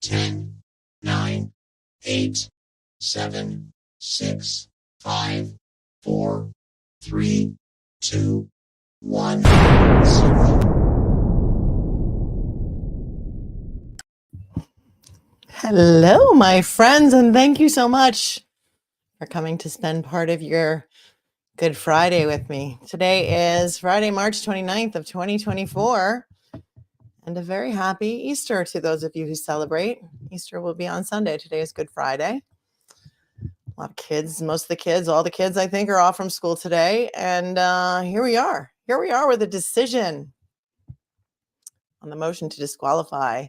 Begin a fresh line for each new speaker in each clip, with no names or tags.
10, 9, 8, 7, 6, 5, 4, 3, 2, 1, 0.
Hello, my friends, and thank you so much for coming to spend part of your Good Friday with me. Today is Friday, March 29th of 2024, and a very happy Easter to those of you who celebrate. Easter will be on Sunday. Today is Good Friday. A lot of kids, most of the kids, all the kids, I think, are off from school today, and here we are. Here we are with a decision on the motion to disqualify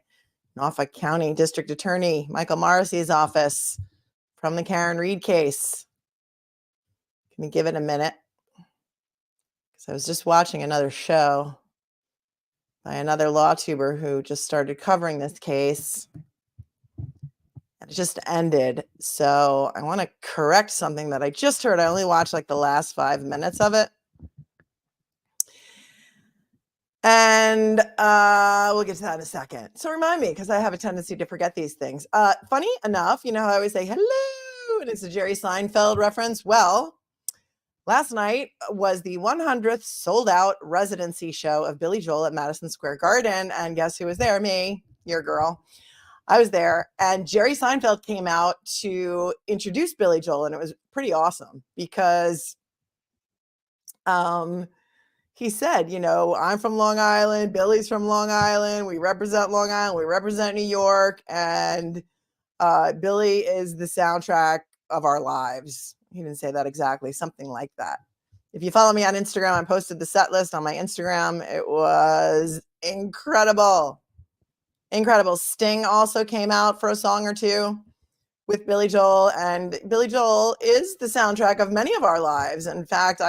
Norfolk County District Attorney Michael Morrisey's office from the Karen Reed case. Can you give it a minute? Because I was just watching another show by another law tuber who just started covering this case. It just ended. So I want to correct something that I just heard. I only watched like the last 5 minutes of it. And we'll get to that in a second. So remind me, because I have a tendency to forget these things. Funny enough, you know how I always say hello, and it's a Jerry Seinfeld reference. Well, last night was the 100th sold-out residency show of Billy Joel at Madison Square Garden, and guess who was there? Me, your girl. I was there, and Jerry Seinfeld came out to introduce Billy Joel, and it was pretty awesome because he said, you know, I'm from Long Island, Billy's from Long Island, we represent Long Island, we represent New York, and Billy is the soundtrack of our lives. He didn't say that exactly, something like that. If you follow me on Instagram, I posted the set list on my Instagram. It was incredible. Incredible. Sting also came out for a song or two with Billy Joel, and Billy Joel is the soundtrack of many of our lives. In fact,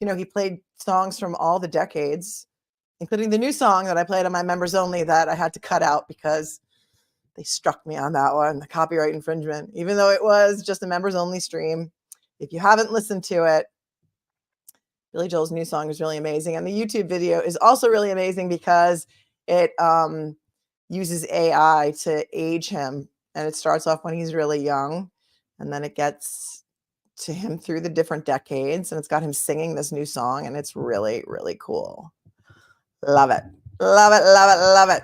he played songs from all the decades, including the new song that I played on my members only that I had to cut out because they struck me on that one, the copyright infringement, even though it was just a members only stream. If you haven't listened to it, Billy Joel's new song is really amazing. And the YouTube video is also really amazing because it uses AI to age him. And it starts off when he's really young, and then it gets to him through the different decades, and it's got him singing this new song, and it's really, really cool. Love it. Love it, love it, love it.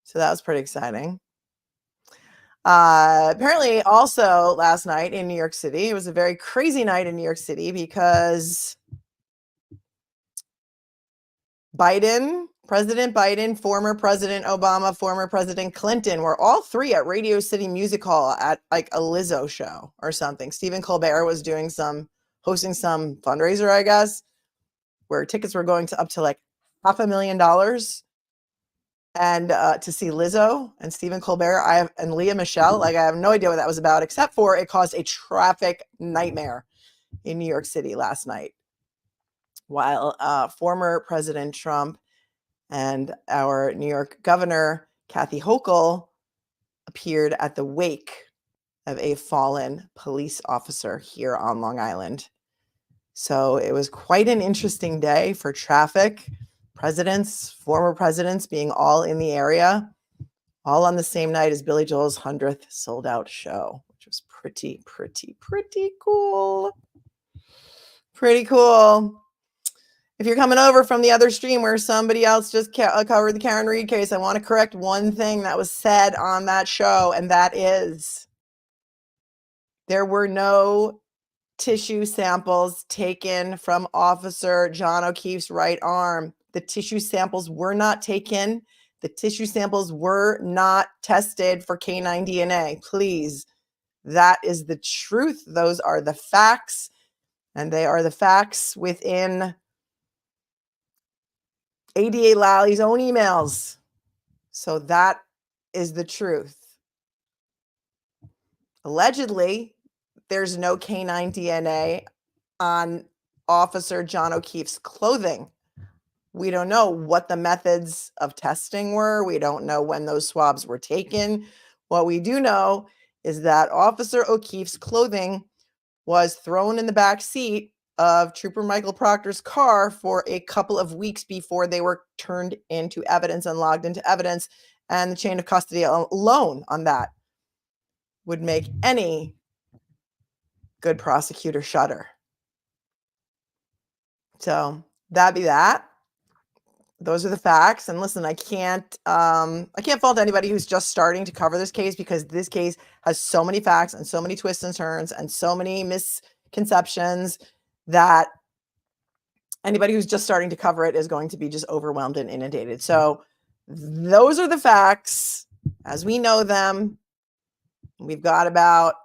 So that was pretty exciting. Apparently also last night in New York City, it was a very crazy night in New York City because President Biden, former President Obama, former President Clinton were all three at Radio City Music Hall at like a Lizzo show or something. Stephen Colbert was hosting some fundraiser, I guess, where tickets were going to up to like $500,000. And to see Lizzo and Stephen Colbert, and Leah Michelle, like I have no idea what that was about, except for it caused a traffic nightmare in New York City last night. While former President Trump and our New York Governor, Kathy Hochul, appeared at the wake of a fallen police officer here on Long Island. So it was quite an interesting day for traffic. Presidents, former presidents being all in the area, all on the same night as Billy Joel's 100th sold-out show, which was pretty cool. Pretty cool. If you're coming over from the other stream where somebody else just covered the Karen Reed case, I want to correct one thing that was said on that show, and that is there were no tissue samples taken from Officer John O'Keefe's right arm. The tissue samples were not taken. The tissue samples were not tested for canine DNA. Please, that is the truth. Those are the facts, and they are the facts within ADA Lally's own emails. So that is the truth. Allegedly, there's no canine DNA on Officer John O'Keefe's clothing. We don't know what the methods of testing were. We don't know when those swabs were taken. What we do know is that Officer O'Keefe's clothing was thrown in the back seat of Trooper Michael Proctor's car for a couple of weeks before they were turned into evidence and logged into evidence. And the chain of custody alone on that would make any good prosecutor shudder. So that'd be that. Those are the facts. And listen, I can't fault anybody who's just starting to cover this case, because this case has so many facts and so many twists and turns and so many misconceptions that anybody who's just starting to cover it is going to be just overwhelmed and inundated. So those are the facts as we know them. We've got about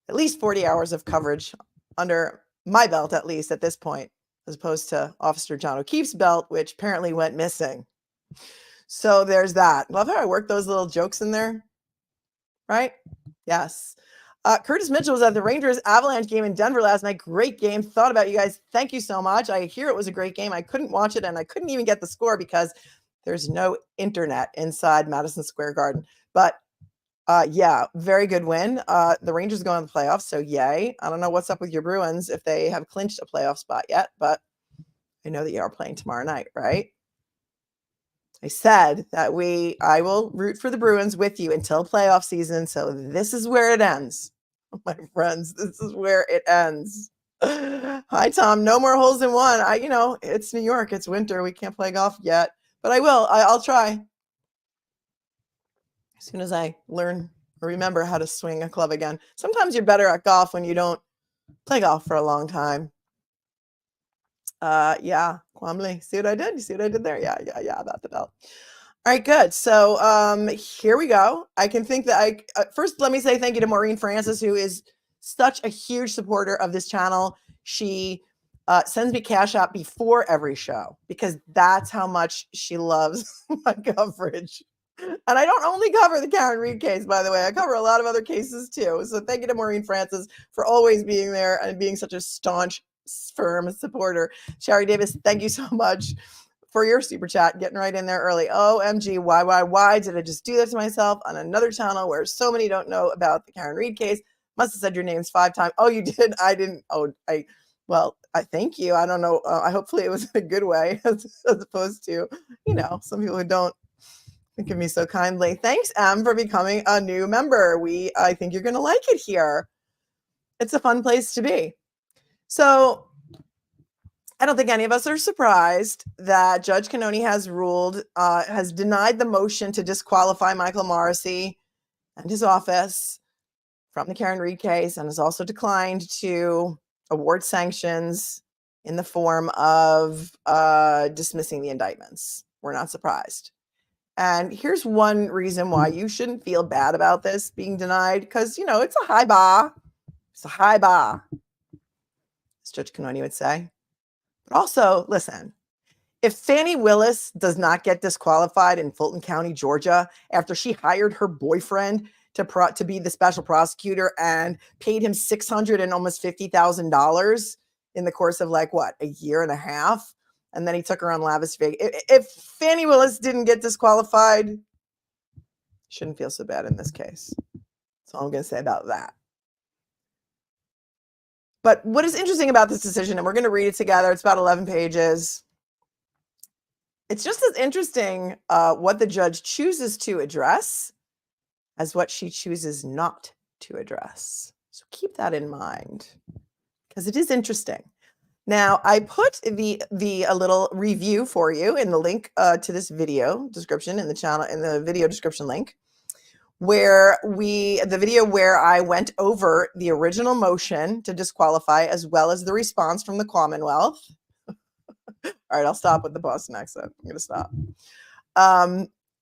at least 40 hours of coverage under my belt, at least at this point, as opposed to Officer John O'Keefe's belt, which apparently went missing. So there's that. Love how I worked those little jokes in there, right? Yes. Curtis Mitchell was at the Rangers Avalanche game in Denver last night. Great game. Thought about you guys. Thank you so much. I hear it was a great game. I couldn't watch it, and I couldn't even get the score because there's no internet inside Madison Square Garden. But yeah, very good win. The Rangers go in the playoffs, so yay. I don't know what's up with your Bruins if they have clinched a playoff spot yet, but I know that you are playing tomorrow night, right? I said that I will root for the Bruins with you until playoff season, so this is where it ends. My friends, this is where it ends. Hi, Tom. No more holes in one. It's New York. It's winter. We can't play golf yet, but I will. I'll try. As soon as I learn or remember how to swing a club again. Sometimes you're better at golf when you don't play golf for a long time. Yeah, Quamley. See what I did? You see what I did there? Yeah, about the belt. All right, good. So here we go. I can think that first, let me say thank you to Maureen Francis, who is such a huge supporter of this channel. She sends me Cash App before every show because that's how much she loves my coverage. And I don't only cover the Karen Read case, by the way. I cover a lot of other cases too. So thank you to Maureen Francis for always being there and being such a staunch, firm supporter. Sherry Davis, thank you so much for your super chat, getting right in there early. OMG, why did I just do that to myself on another channel where so many don't know about the Karen Read case? Must have said your names 5 times. Oh, you did? I didn't. Well, I thank you. I don't know. Hopefully it was in a good way as opposed to, some people who don't think of me so kindly. Thanks, Em, for becoming a new member. I think you're going to like it here. It's a fun place to be. So I don't think any of us are surprised that Judge Cannoni has denied the motion to disqualify Michael Morrisey and his office from the Karen Read case, and has also declined to award sanctions in the form of dismissing the indictments. We're not surprised. And here's one reason why you shouldn't feel bad about this being denied, because, it's a high bar. It's a high bar, as Judge Cannoni would say. But also, listen, if Fannie Willis does not get disqualified in Fulton County, Georgia, after she hired her boyfriend to be the special prosecutor and paid him $600 and almost $50,000 in the course of a year and a half, and then he took her on lavish vacation. If Fannie Willis didn't get disqualified, shouldn't feel so bad in this case. That's all I'm going to say about that. But what is interesting about this decision, and we're going to read it together, it's about 11 pages. It's just as interesting what the judge chooses to address as what she chooses not to address. So keep that in mind, because it is interesting. Now, I put a little review for you in the link to this video description in the video description link, where I went over the original motion to disqualify as well as the response from the Commonwealth. All right, I'll stop with the Boston accent. I'm going to stop.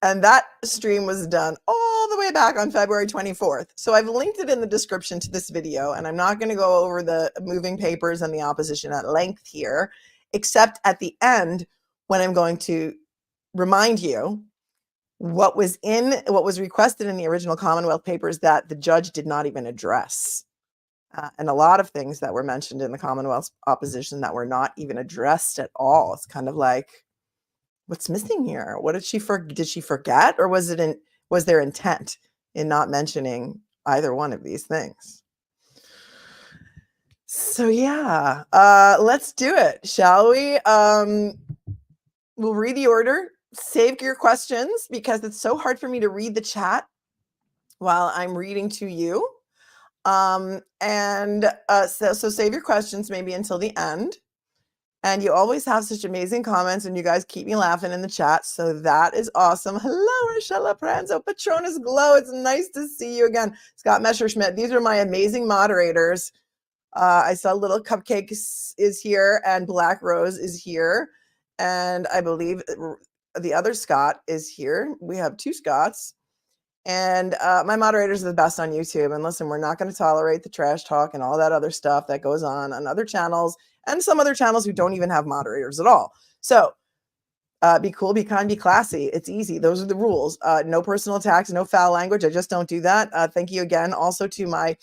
And that stream was done all the way back on February 24th. So I've linked it in the description to this video, and I'm not going to go over the moving papers and the opposition at length here, except at the end when I'm going to remind you what was requested in the original Commonwealth papers that the judge did not even address. And a lot of things that were mentioned in the Commonwealth's opposition that were not even addressed at all. It's kind of like, what's missing here? What did she forget, or was there intent in not mentioning either one of these things? So yeah, let's do it, shall we? We'll read the order save your questions because it's so hard for me to read the chat while I'm reading to you. So save your questions maybe until the end. And you always have such amazing comments, and you guys keep me laughing in the chat. So that is awesome. Hello, Rochelle Pranzo, Patronus Glow. It's nice to see you again. Scott Messerschmidt. These are my amazing moderators. I saw Little Cupcakes is here, and Black Rose is here. And I believe the other Scott is here. We have two Scotts. And my moderators are the best on YouTube. And listen, we're not going to tolerate the trash talk and all that other stuff that goes on other channels and some other channels who don't even have moderators at all. So be cool, be kind, be classy. It's easy. Those are the rules. No personal attacks, no foul language. I just don't do that. Thank you again also to my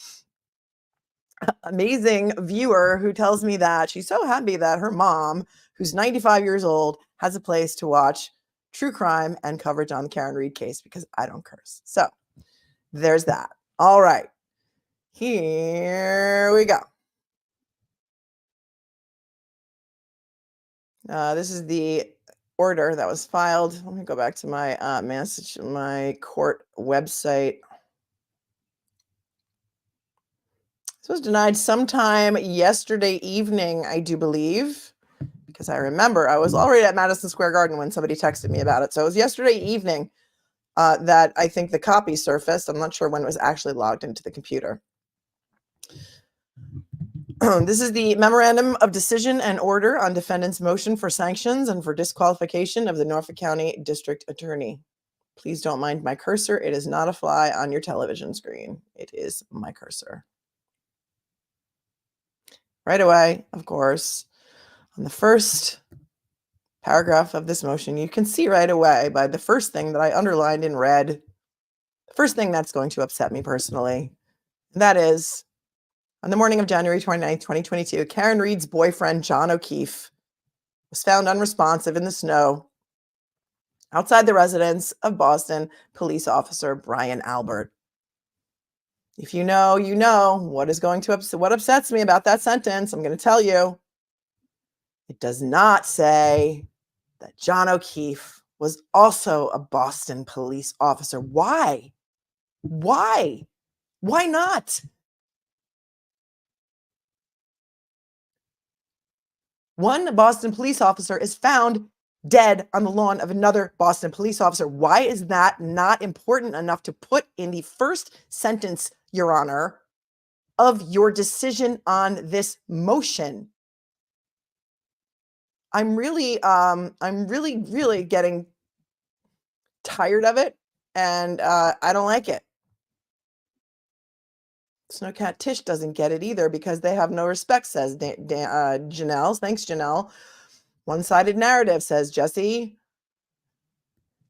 amazing viewer who tells me that she's so happy that her mom, who's 95 years old, has a place to watch true crime and coverage on the Karen Read case because I don't curse. So there's that. All right. Here we go. This is the order that was filed. Let me go back to my my court website. This was denied sometime yesterday evening, I do believe, because I remember I was already at Madison Square Garden when somebody texted me about it. So it was yesterday evening that I think the copy surfaced. I'm not sure when it was actually logged into the computer. This is the memorandum of decision and order on defendant's motion for sanctions and for disqualification of the Norfolk County District Attorney. Please don't mind my cursor. It is not a fly on your television screen. It is my cursor. Right away, of course, on the first paragraph of this motion, you can see right away by the first thing that I underlined in red, the first thing that's going to upset me personally, and that is, on the morning of January 29th, 2022, Karen Read's boyfriend, John O'Keefe, was found unresponsive in the snow outside the residence of Boston police officer Brian Albert. If you know, you know what is going to upset. What upsets me about that sentence, I'm going to tell you. It does not say that John O'Keefe was also a Boston police officer. Why? Why? Why not? One Boston police officer is found dead on the lawn of another Boston police officer. Why is that not important enough to put in the first sentence, Your Honor, of your decision on this motion? I'm really getting tired of it, and I don't like it. Snowcat Tish doesn't get it either because they have no respect, says Janelle. Thanks, Janelle. One-sided narrative, says Jesse.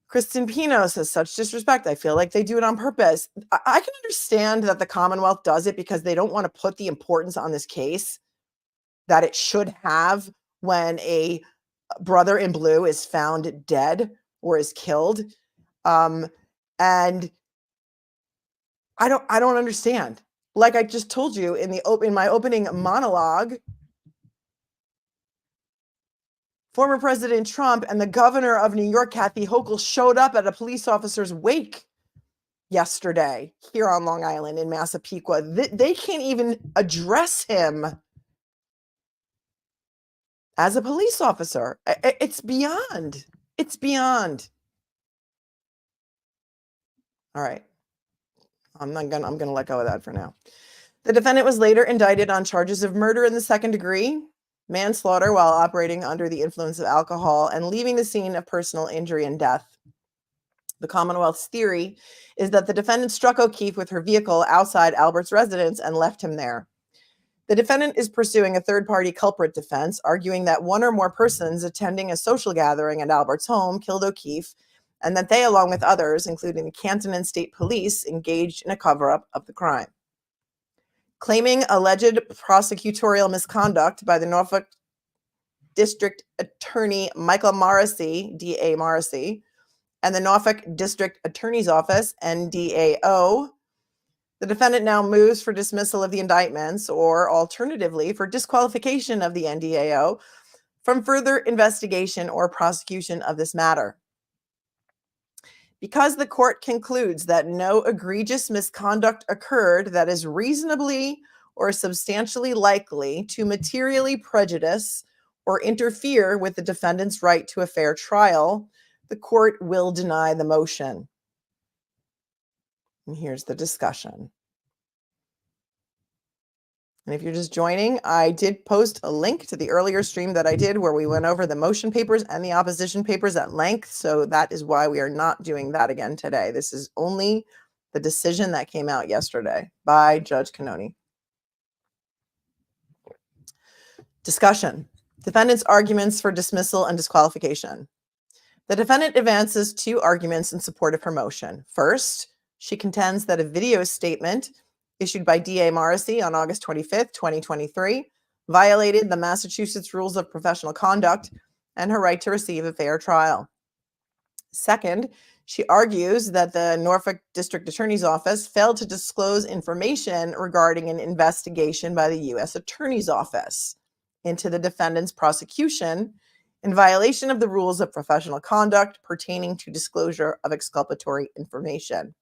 Kristen Pino says, such disrespect. I feel like they do it on purpose. I can understand that the Commonwealth does it because they don't want to put the importance on this case that it should have when a brother in blue is found dead or is killed. And I don't understand. Like I just told you in my opening monologue, former President Trump and the governor of New York, Kathy Hochul, showed up at a police officer's wake yesterday here on Long Island in Massapequa. They can't even address him as a police officer. It's beyond. It's beyond. All right. I'm gonna let go of that for now. The defendant was later indicted on charges of murder in the second degree, manslaughter while operating under the influence of alcohol, and leaving the scene of personal injury and death. The Commonwealth's theory is that the defendant struck O'Keefe with her vehicle outside Albert's residence and left him there. The defendant is pursuing a third-party culprit defense, arguing that one or more persons attending a social gathering at Albert's home killed O'Keefe, and that they, along with others, including the Canton and State Police, engaged in a cover-up of the crime. Claiming alleged prosecutorial misconduct by the Norfolk District Attorney Michael Morrisey, DA Morrisey, and the Norfolk District Attorney's Office, NDAO, the defendant now moves for dismissal of the indictments, or alternatively for disqualification of the NDAO from further investigation or prosecution of this matter. Because the court concludes that no egregious misconduct occurred that is reasonably or substantially likely to materially prejudice or interfere with the defendant's right to a fair trial, the court will deny the motion. And here's the discussion. And if you're just joining, I did post a link to the earlier stream that I did where we went over the motion papers and the opposition papers at length. So that is why we are not doing that again today. This is only the decision that came out yesterday by Judge Cannoni. Discussion. Defendant's arguments for dismissal and disqualification. The defendant advances two arguments in support of her motion. First, she contends that a video statement issued by DA Morrisey on August 25th, 2023, violated the Massachusetts Rules of Professional Conduct and her right to receive a fair trial. Second, she argues that the Norfolk District Attorney's Office failed to disclose information regarding an investigation by the U.S. Attorney's Office into the defendant's prosecution in violation of the rules of professional conduct pertaining to disclosure of exculpatory information.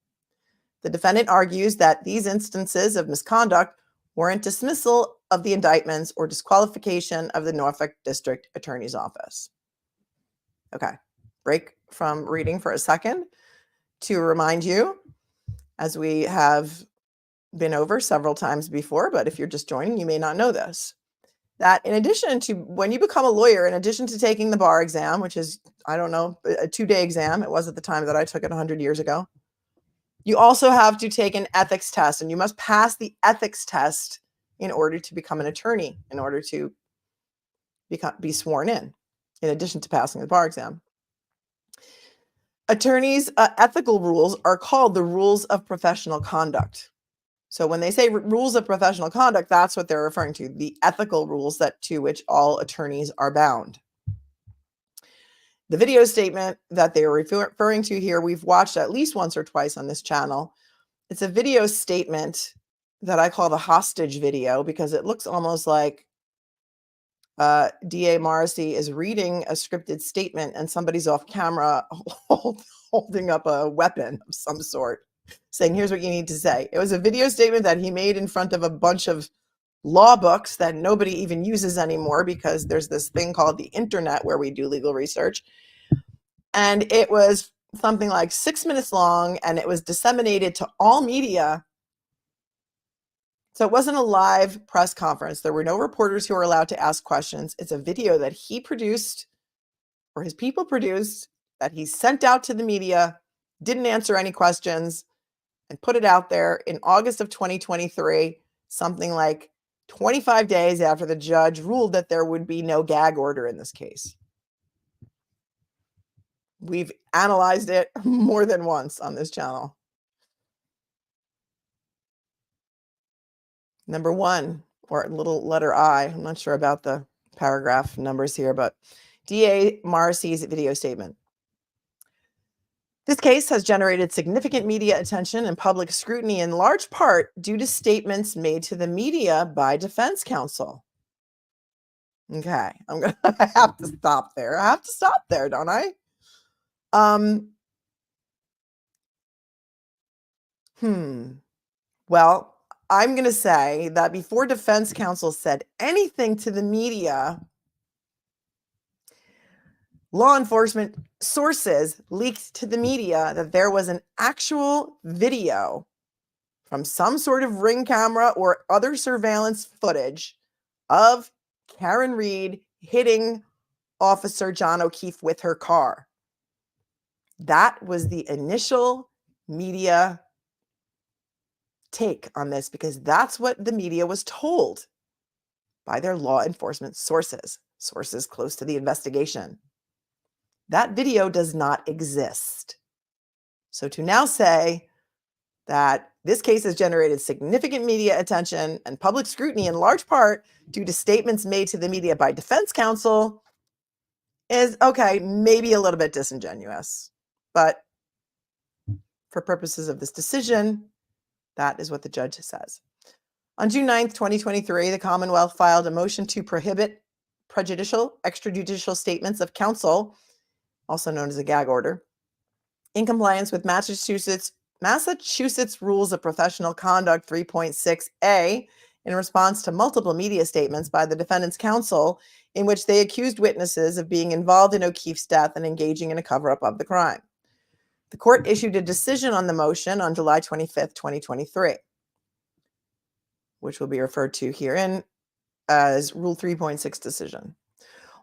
The defendant argues that these instances of misconduct warrant dismissal of the indictments or disqualification of the Norfolk District Attorney's Office. Okay, break from reading for a second to remind you, as we have been over several times before, but if you're just joining, you may not know this, that in addition to, when you become a lawyer, in addition to taking the bar exam, which is, I don't know, a 2-day exam, it was at the time that I took it 100 years ago, you also have to take an ethics test, and you must pass the ethics test in order to become an attorney, in order to be sworn in addition to passing the bar exam. Attorneys' ethical rules are called the rules of professional conduct. So when they say rules of professional conduct, that's what they're referring to, the ethical rules to which all attorneys are bound. The video statement that they are referring to here, we've watched at least once or twice on this channel. It's a video statement that I call the hostage video because it looks almost like DA Morrisey is reading a scripted statement and somebody's off camera holding up a weapon of some sort, saying, here's what you need to say. It was a video statement that he made in front of a bunch of law books that nobody even uses anymore because there's this thing called the internet where we do legal research. And it was something like 6 minutes long, and it was disseminated to all media. So it wasn't a live press conference. There were no reporters who were allowed to ask questions. It's a video that he produced, or his people produced, that he sent out to the media, didn't answer any questions, and put it out there in August of 2023, something like 25 days after the judge ruled that there would be no gag order in this case. We've analyzed it more than once on this channel. Number one, or little letter I, I'm not sure about the paragraph numbers here, but DA Morrisey's video statement. This case has generated significant media attention and public scrutiny in large part due to statements made to the media by defense counsel. Okay, I have to stop there. I have to stop there, don't I? Well, I'm going to say that before defense counsel said anything to the media, law enforcement sources leaked to the media that there was an actual video from some sort of ring camera or other surveillance footage of Karen Reed hitting Officer John O'Keefe with her car. That was the initial media take on this because that's what the media was told by their law enforcement sources close to the investigation. That video does not exist. So to now say that this case has generated significant media attention and public scrutiny in large part due to statements made to the media by defense counsel is, okay, maybe a little bit disingenuous. But for purposes of this decision, that is what the judge says. On June 9th, 2023, the Commonwealth filed a motion to prohibit prejudicial extrajudicial statements of counsel, also known as a gag order, In compliance with Massachusetts Rules of Professional Conduct 3.6a, in response to multiple media statements by the defendant's counsel in which they accused witnesses of being involved in O'Keefe's death and engaging in a cover-up of the crime. The court issued a decision on the motion on July 25th, 2023, which will be referred to herein as Rule 3.6 decision.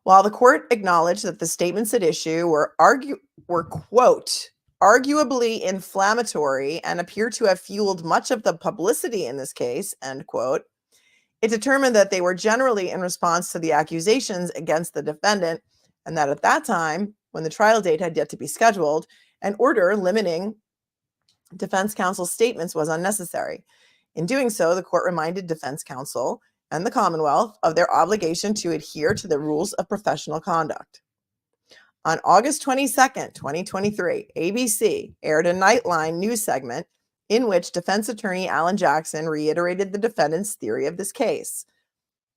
While the court acknowledged that the statements at issue were quote, arguably inflammatory and appear to have fueled much of the publicity in this case, end quote, it determined that they were generally in response to the accusations against the defendant, and that at that time, when the trial date had yet to be scheduled, an order limiting defense counsel's statements was unnecessary. In doing so, the court reminded defense counsel and the Commonwealth of their obligation to adhere to the rules of professional conduct. On August 22nd, 2023, ABC aired a Nightline news segment in which defense attorney Alan Jackson reiterated the defendant's theory of this case.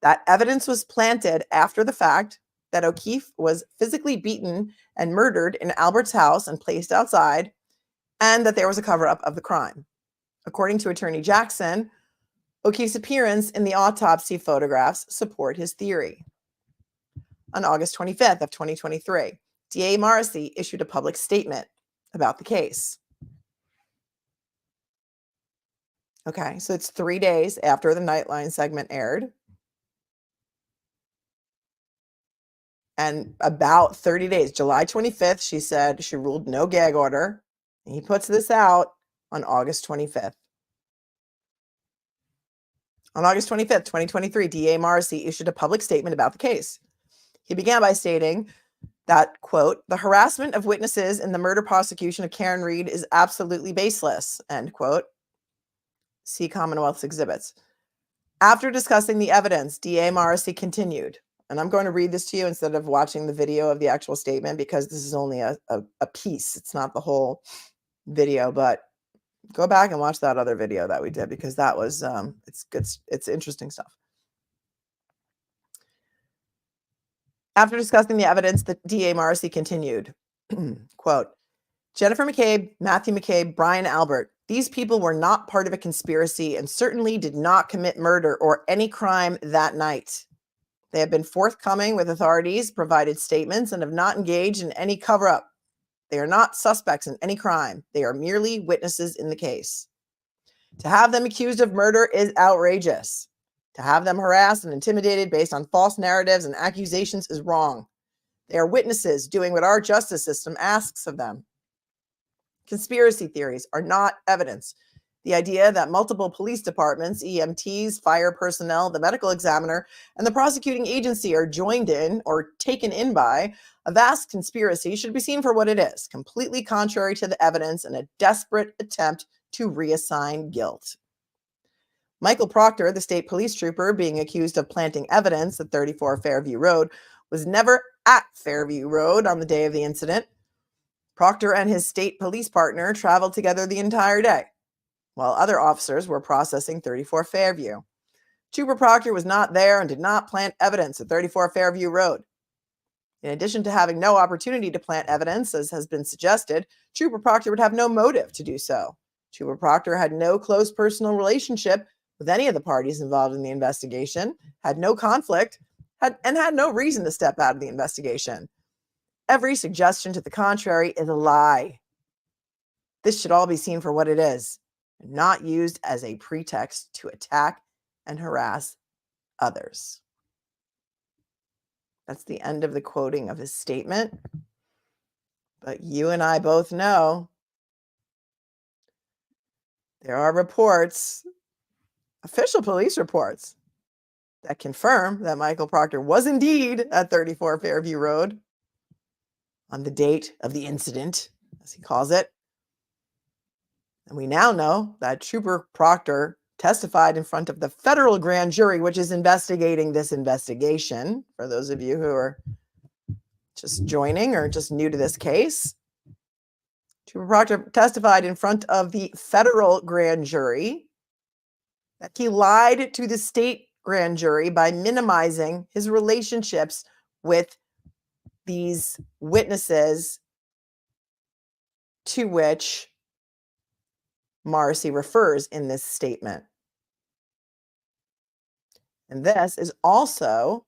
That evidence was planted after the fact that O'Keefe was physically beaten and murdered in Albert's house and placed outside, and that there was a cover-up of the crime. According to attorney Jackson, O'Keefe's appearance in the autopsy photographs support his theory. On August 25th of 2023, DA Morrisey issued a public statement about the case. Okay, so it's 3 days after the Nightline segment aired. And about 30 days, July 25th, she said she ruled no gag order. And he puts this out on August 25th. On August 25th, 2023, DA Morrisey issued a public statement about the case. He began by stating that, quote, the harassment of witnesses in the murder prosecution of Karen Reed is absolutely baseless, end quote. See Commonwealth's exhibits. After discussing the evidence, DA Morrisey continued, and I'm going to read this to you instead of watching the video of the actual statement because this is only a piece. It's not the whole video, but go back and watch that other video that we did because that was, it's good. It's interesting stuff. After discussing the evidence, the DA Morrisey continued, quote, Jennifer McCabe, Matthew McCabe, Brian Albert, these people were not part of a conspiracy and certainly did not commit murder or any crime that night. They have been forthcoming with authorities, provided statements, and have not engaged in any cover-up. They are not suspects in any crime. They are merely witnesses in the case. To have them accused of murder is outrageous. To have them harassed and intimidated based on false narratives and accusations is wrong. They are witnesses doing what our justice system asks of them. Conspiracy theories are not evidence. The idea that multiple police departments, EMTs, fire personnel, the medical examiner, and the prosecuting agency are joined in or taken in by a vast conspiracy should be seen for what it is, completely contrary to the evidence and a desperate attempt to reassign guilt. Michael Proctor, the state police trooper being accused of planting evidence at 34 Fairview Road, was never at Fairview Road on the day of the incident. Proctor and his state police partner traveled together the entire day, while other officers were processing 34 Fairview. Trooper Proctor was not there and did not plant evidence at 34 Fairview Road. In addition to having no opportunity to plant evidence, as has been suggested, Trooper Proctor would have no motive to do so. Trooper Proctor had no close personal relationship with any of the parties involved in the investigation, had no conflict, and had no reason to step out of the investigation. Every suggestion to the contrary is a lie. This should all be seen for what it is, and not used as a pretext to attack and harass others. That's the end of the quoting of his statement. But you and I both know there are reports, official police reports, that confirm that Michael Proctor was indeed at 34 Fairview Road on the date of the incident, as he calls it. And we now know that Trooper Proctor testified in front of the federal grand jury, which is investigating this investigation. For those of you who are just joining or just new to this case, Trooper Proctor testified in front of the federal grand jury that he lied to the state grand jury by minimizing his relationships with these witnesses to which Morrisey refers in this statement. And this is also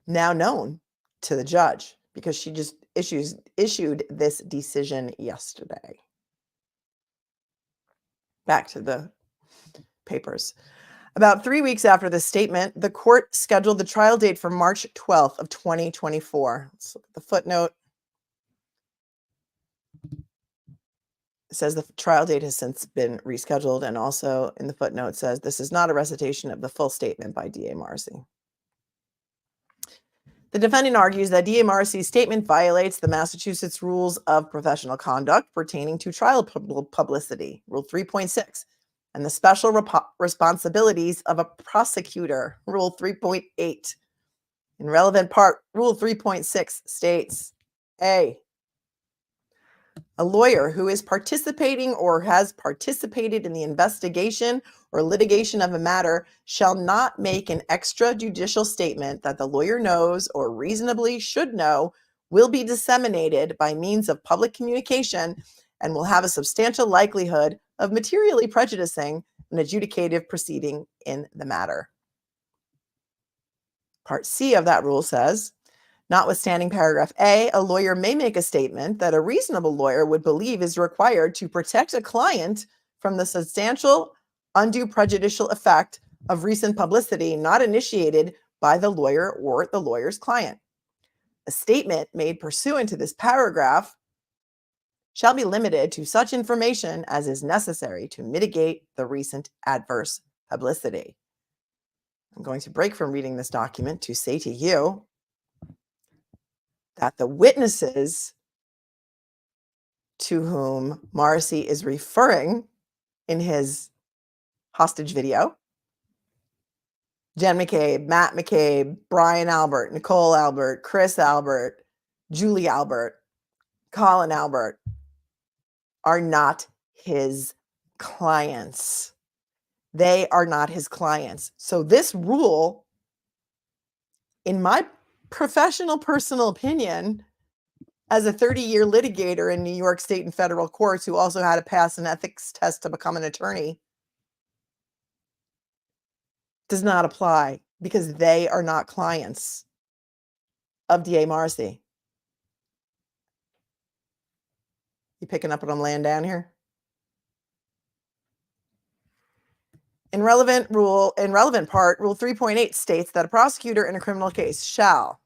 now known to the judge because she just issued this decision yesterday. Back to the papers. About 3 weeks after the statement, the court scheduled the trial date for March 12th of 2024. Let's look at the footnote. It says the trial date has since been rescheduled, and also in the footnote says this is not a recitation of the full statement by DA Morrisey. The defendant argues that DA Morrisey's statement violates the Massachusetts Rules of Professional Conduct pertaining to trial publicity, Rule 3.6, and the special responsibilities of a prosecutor, Rule 3.8. In relevant part, Rule 3.6 states, A, a lawyer who is participating or has participated in the investigation or litigation of a matter shall not make an extrajudicial statement that the lawyer knows or reasonably should know will be disseminated by means of public communication and will have a substantial likelihood of materially prejudicing an adjudicative proceeding in the matter. Part C of that rule says, notwithstanding paragraph A, a lawyer may make a statement that a reasonable lawyer would believe is required to protect a client from the substantial undue prejudicial effect of recent publicity not initiated by the lawyer or the lawyer's client. A statement made pursuant to this paragraph shall be limited to such information as is necessary to mitigate the recent adverse publicity. I'm going to break from reading this document to say to you that the witnesses to whom Morrisey is referring in his hostage video, Jen McCabe, Matt McCabe, Brian Albert, Nicole Albert, Chris Albert, Julie Albert, Colin Albert, are not his clients. They are not his clients. So this rule, in my professional personal opinion, as a 30-year litigator in New York state and federal courts who also had to pass an ethics test to become an attorney, does not apply because they are not clients of DA Morrisey. You picking up what I'm laying down here? In relevant part, Rule 3.8 states that a prosecutor in a criminal case shall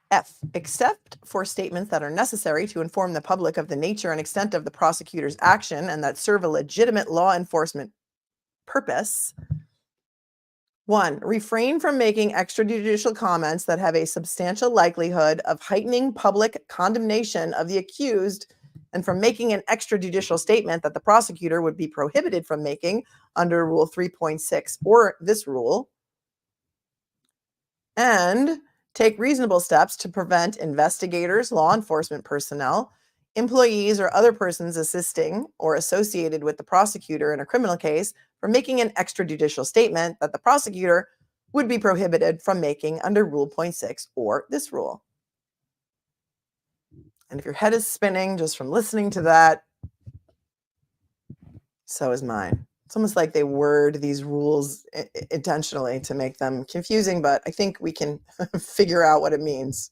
F, except for statements that are necessary to inform the public of the nature and extent of the prosecutor's action and that serve a legitimate law enforcement purpose. 1, refrain from making extrajudicial comments that have a substantial likelihood of heightening public condemnation of the accused and from making an extrajudicial statement that the prosecutor would be prohibited from making under Rule 3.6 or this rule. And take reasonable steps to prevent investigators, law enforcement personnel, employees, or other persons assisting or associated with the prosecutor in a criminal case from making an extrajudicial statement that the prosecutor would be prohibited from making under Rule 0.6 or this rule. And if your head is spinning just from listening to that, so is mine. It's almost like they word these rules intentionally to make them confusing, but I think we can figure out what it means.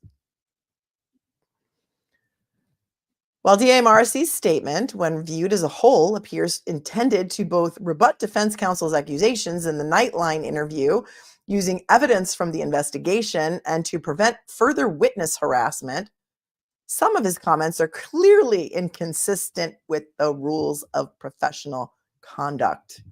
While DA Morrisey's statement, when viewed as a whole, appears intended to both rebut defense counsel's accusations in the Nightline interview using evidence from the investigation and to prevent further witness harassment, some of his comments are clearly inconsistent with the rules of professional conduct.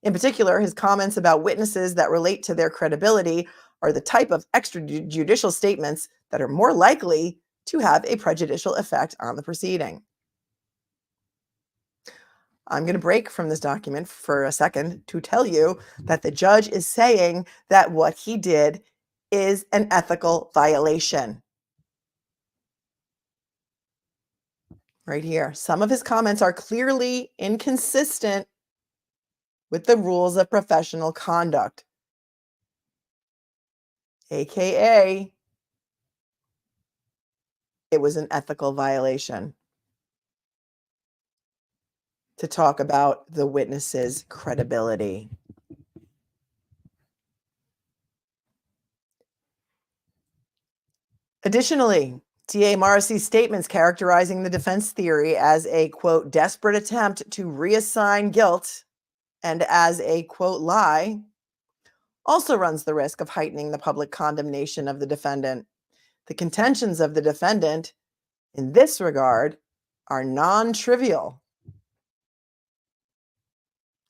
In particular, his comments about witnesses that relate to their credibility are the type of extrajudicial statements that are more likely to have a prejudicial effect on the proceeding. I'm going to break from this document for a second to tell you that the judge is saying that what he did is an ethical violation. Right here. Some of his comments are clearly inconsistent with the rules of professional conduct. AKA, it was an ethical violation to talk about the witness's credibility. Additionally, DA Morrisey's statements characterizing the defense theory as a, quote, desperate attempt to reassign guilt and as a, quote, lie also runs the risk of heightening the public condemnation of the defendant. The contentions of the defendant in this regard are non-trivial.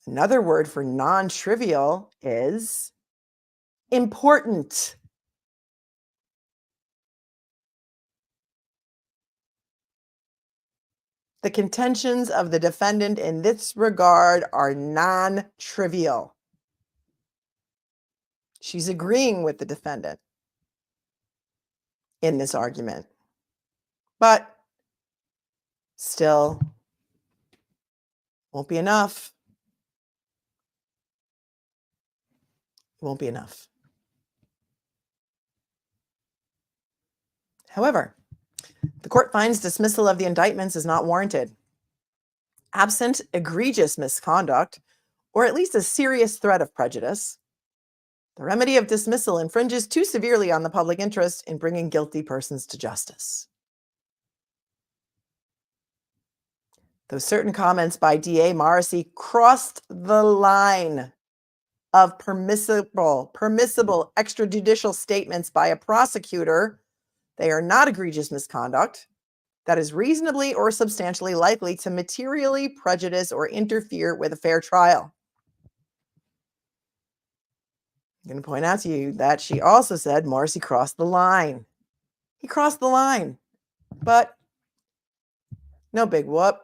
Another word for non-trivial is important. The contentions of the defendant in this regard are non-trivial. She's agreeing with the defendant in this argument, but still won't be enough. Won't be enough. However, the court finds dismissal of the indictments is not warranted. Absent egregious misconduct, or at least a serious threat of prejudice, the remedy of dismissal infringes too severely on the public interest in bringing guilty persons to justice. Though certain comments by DA Morrisey crossed the line of permissible extrajudicial statements by a prosecutor, they are not egregious misconduct that is reasonably or substantially likely to materially prejudice or interfere with a fair trial. I'm going to point out to you that she also said Morrisey crossed the line. He crossed the line, but no big whoop.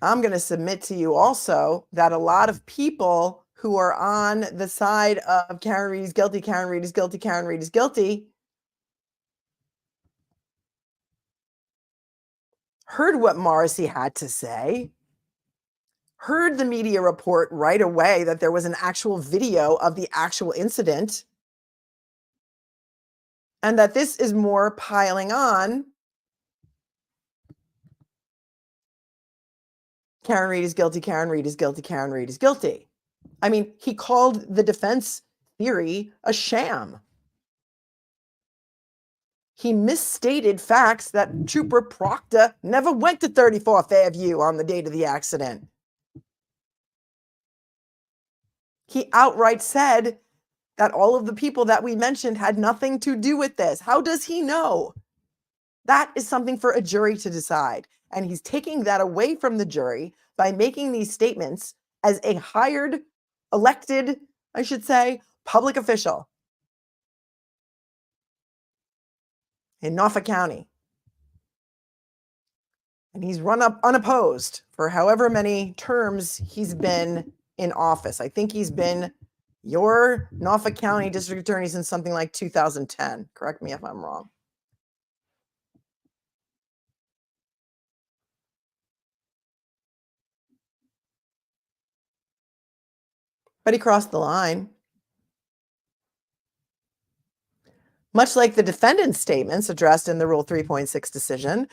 I'm going to submit to you also that a lot of people who are on the side of Karen Reed is guilty, Karen Reed is guilty, Karen Reed is guilty, heard what Morrisey had to say, heard the media report right away that there was an actual video of the actual incident, and that this is more piling on. Karen Reed is guilty, Karen Reed is guilty, Karen Reed is guilty. I mean, he called the defense theory a sham. He misstated facts that Trooper Proctor never went to 34 Fairview on the date of the accident. He outright said that all of the people that we mentioned had nothing to do with this. How does he know? That is something for a jury to decide. And he's taking that away from the jury by making these statements as a hired, elected, I should say, public official in Norfolk County. And he's run up unopposed for however many terms he's been in office. I think he's been your Norfolk County District Attorney since something like 2010. Correct me if I'm wrong. But he crossed the line. Much like the defendant's statements addressed in the Rule 3.6 decision,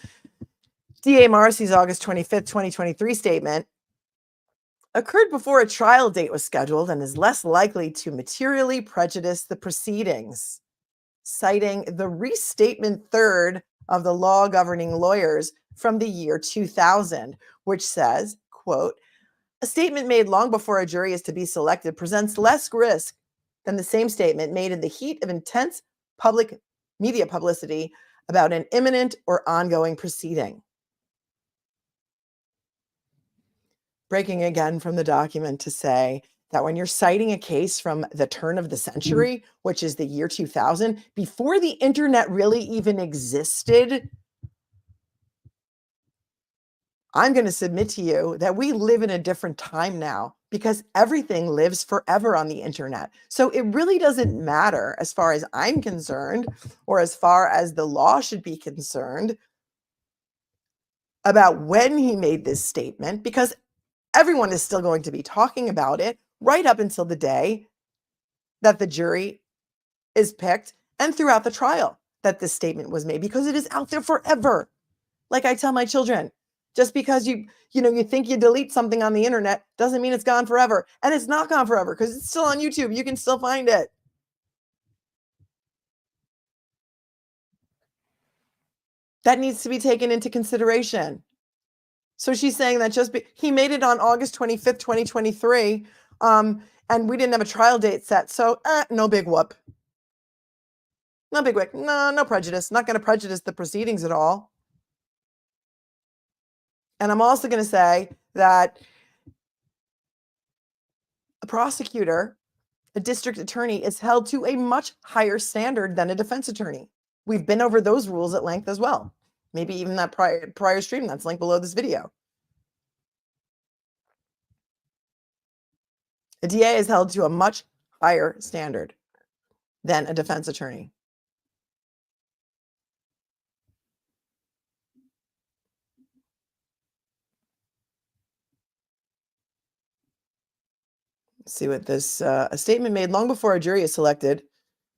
DA Morrisey's August 25th, 2023 statement occurred before a trial date was scheduled and is less likely to materially prejudice the proceedings, citing the restatement third of the law governing lawyers from the year 2000, which says, quote, a statement made long before a jury is to be selected presents less risk than the same statement made in the heat of intense public media publicity about an imminent or ongoing proceeding. Breaking again from the document to say that when you're citing a case from the turn of the century, which is the year 2000, before the internet really even existed, I'm going to submit to you that we live in a different time now because everything lives forever on the internet. So it really doesn't matter as far as I'm concerned, or as far as the law should be concerned, about when he made this statement, because everyone is still going to be talking about it right up until the day that the jury is picked and throughout the trial that this statement was made, because it is out there forever. Like I tell my children, just because you think you delete something on the internet doesn't mean it's gone forever. And it's not gone forever because it's still on YouTube. You can still find it. That needs to be taken into consideration. So she's saying that he made it on August 25th, 2023, and we didn't have a trial date set. So no big whoop. No big whoop. No prejudice. Not going to prejudice the proceedings at all. And I'm also going to say that a prosecutor, a district attorney, is held to a much higher standard than a defense attorney. We've been over those rules at length as well. Maybe even that prior stream that's linked below this video. A DA is held to a much higher standard than a defense attorney. Let's see what this, a statement made long before a jury is selected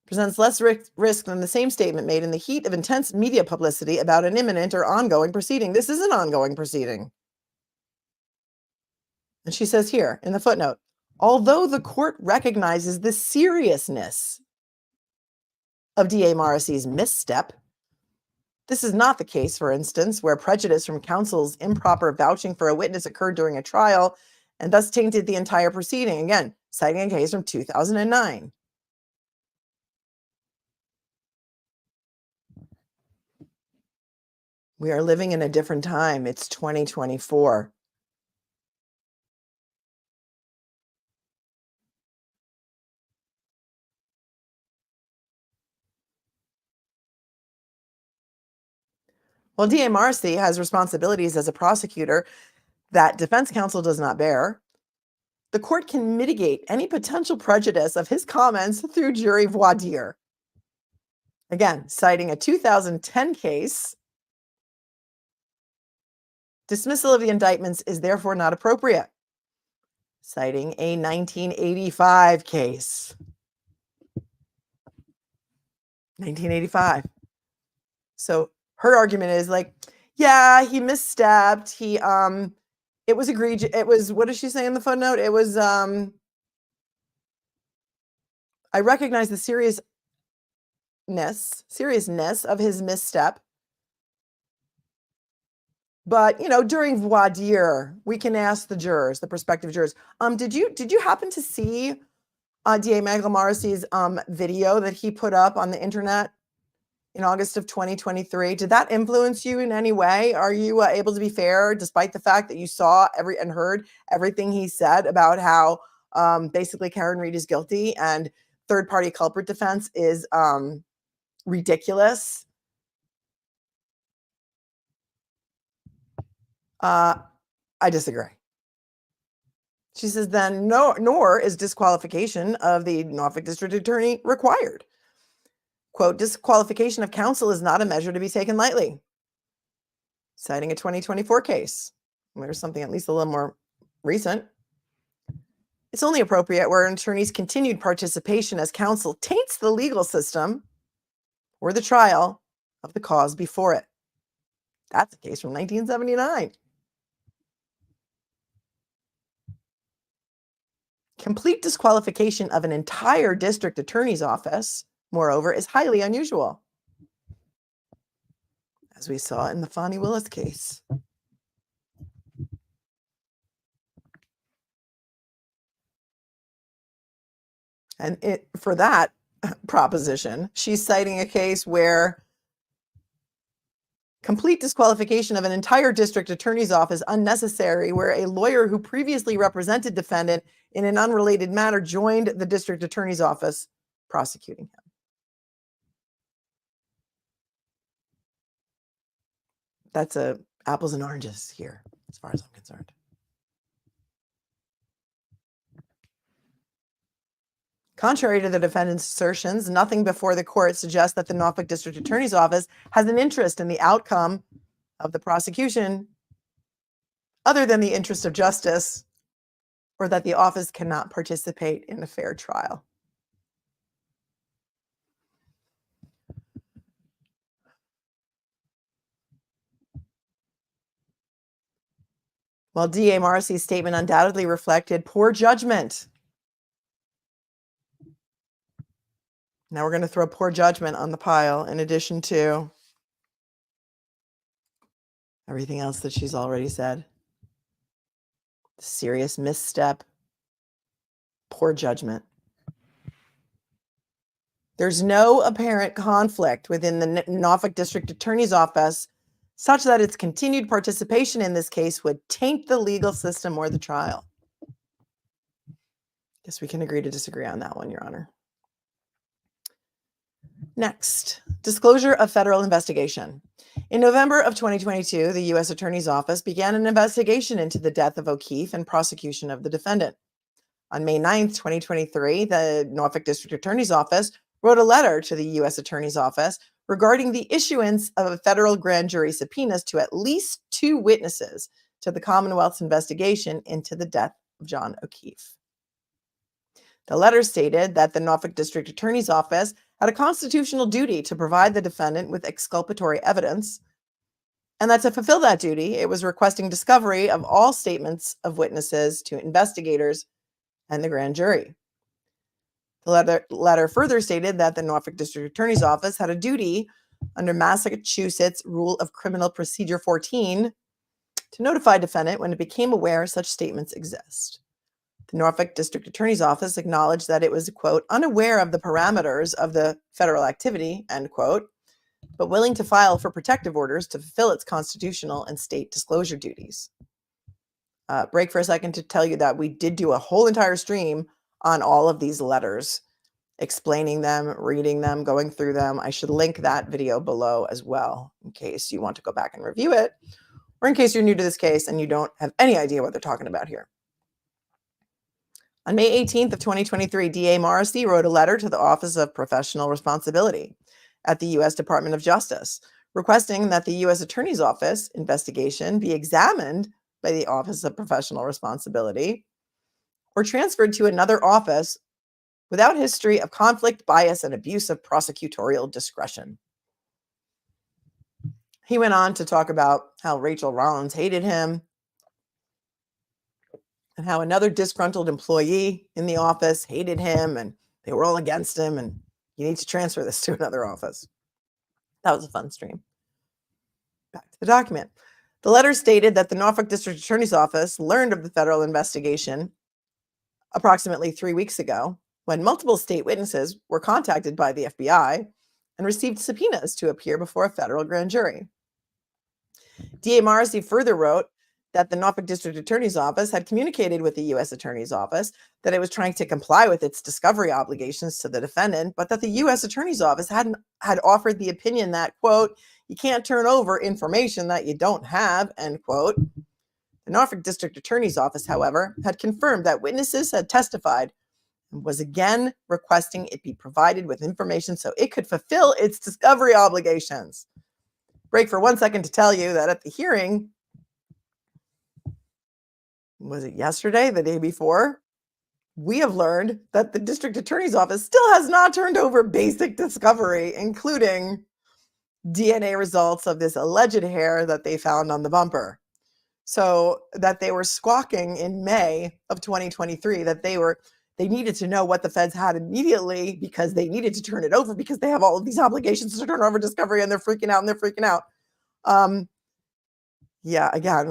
presents less risk than the same statement made in the heat of intense media publicity about an imminent or ongoing proceeding. This is an ongoing proceeding. And she says here in the footnote, although the court recognizes the seriousness of DA Morrisey's misstep, this is not the case, for instance, where prejudice from counsel's improper vouching for a witness occurred during a trial and thus tainted the entire proceeding. Again, citing a case from 2009. We are living in a different time. It's 2024. While DA Morrisey has responsibilities as a prosecutor that defense counsel does not bear, the court can mitigate any potential prejudice of his comments through jury voir dire. Again, citing a 2010 case, dismissal of the indictments is therefore not appropriate. Citing a 1985 case. 1985. So her argument is like, yeah, he misstepped. It was egregious. It was, what does she say in the footnote? It was, I recognize the seriousness of his misstep. But, during voir dire, we can ask the jurors, the prospective jurors, did you happen to see DA Michael Morrisey's video that he put up on the internet in August of 2023? Did that influence you in any way? Are you able to be fair despite the fact that you saw and heard everything he said about how basically Karen Read is guilty and third-party culprit defense is ridiculous? I disagree. She says then nor is disqualification of the Norfolk District Attorney required. Quote, disqualification of counsel is not a measure to be taken lightly. Citing a 2024 case. There's something at least a little more recent. It's only appropriate where an attorney's continued participation as counsel taints the legal system or the trial of the cause before it. That's a case from 1979. Complete disqualification of an entire district attorney's office, moreover, is highly unusual, as we saw in the Fonnie Willis case. And for that proposition, she's citing a case where complete disqualification of an entire district attorney's office unnecessary, where a lawyer who previously represented defendant in an unrelated matter joined the district attorney's office prosecuting him. That's apples and oranges here, as far as I'm concerned. Contrary to the defendant's assertions, nothing before the court suggests that the Norfolk District Attorney's Office has an interest in the outcome of the prosecution other than the interest of justice, or that the office cannot participate in a fair trial. While DA Morrisey's statement undoubtedly reflected poor judgment. Now we're going to throw poor judgment on the pile in addition to everything else that she's already said. Serious misstep, poor judgment. There's no apparent conflict within the Norfolk District Attorney's Office such that its continued participation in this case would taint the legal system or the trial. Guess we can agree to disagree on that one, Your Honor. Next, disclosure of federal investigation. In November of 2022, the U.S. Attorney's Office began an investigation into the death of O'Keefe and prosecution of the defendant. On May 9th, 2023, the Norfolk District Attorney's Office wrote a letter to the U.S. Attorney's Office regarding the issuance of a federal grand jury subpoenas to at least 2 witnesses to the Commonwealth's investigation into the death of John O'Keefe. The letter stated that the Norfolk District Attorney's Office had a constitutional duty to provide the defendant with exculpatory evidence, and that to fulfill that duty, it was requesting discovery of all statements of witnesses to investigators and the grand jury. The letter further stated that the Norfolk District Attorney's Office had a duty under Massachusetts Rule of Criminal Procedure 14 to notify defendant when it became aware such statements exist. The Norfolk District Attorney's Office acknowledged that it was, quote, unaware of the parameters of the federal activity, end quote, but willing to file for protective orders to fulfill its constitutional and state disclosure duties. Break for a second to tell you that we did do a whole entire stream on all of these letters, explaining them, reading them, going through them. I should link that video below as well, in case you want to go back and review it, or in case you're new to this case and you don't have any idea what they're talking about here. On May 18th of 2023, DA Morrisey wrote a letter to the Office of Professional Responsibility at the U.S. Department of Justice, requesting that the U.S. Attorney's Office investigation be examined by the Office of Professional Responsibility or transferred to another office without history of conflict, bias, and abuse of prosecutorial discretion. He went on to talk about how Rachel Rollins hated him and how another disgruntled employee in the office hated him and they were all against him and you need to transfer this to another office. That was a fun stream. Back to the document. The letter stated that the Norfolk District Attorney's Office learned of the federal investigation approximately 3 weeks ago when multiple state witnesses were contacted by the FBI and received subpoenas to appear before a federal grand jury. DA Morrisey further wrote that the Norfolk District Attorney's Office had communicated with the U.S. Attorney's Office that it was trying to comply with its discovery obligations to the defendant, but that the U.S. Attorney's Office had offered the opinion that, quote, you can't turn over information that you don't have, end quote. The Norfolk District Attorney's Office, however, had confirmed that witnesses had testified and was again requesting it be provided with information so it could fulfill its discovery obligations. Break for 1 second to tell you that at the hearing, was it yesterday, the day before, we have learned that the District Attorney's Office still has not turned over basic discovery, including DNA results of this alleged hair that they found on the bumper. So that they were squawking in May of 2023 that they needed to know what the feds had immediately because they needed to turn it over because they have all of these obligations to turn over discovery and they're freaking out. Yeah, again,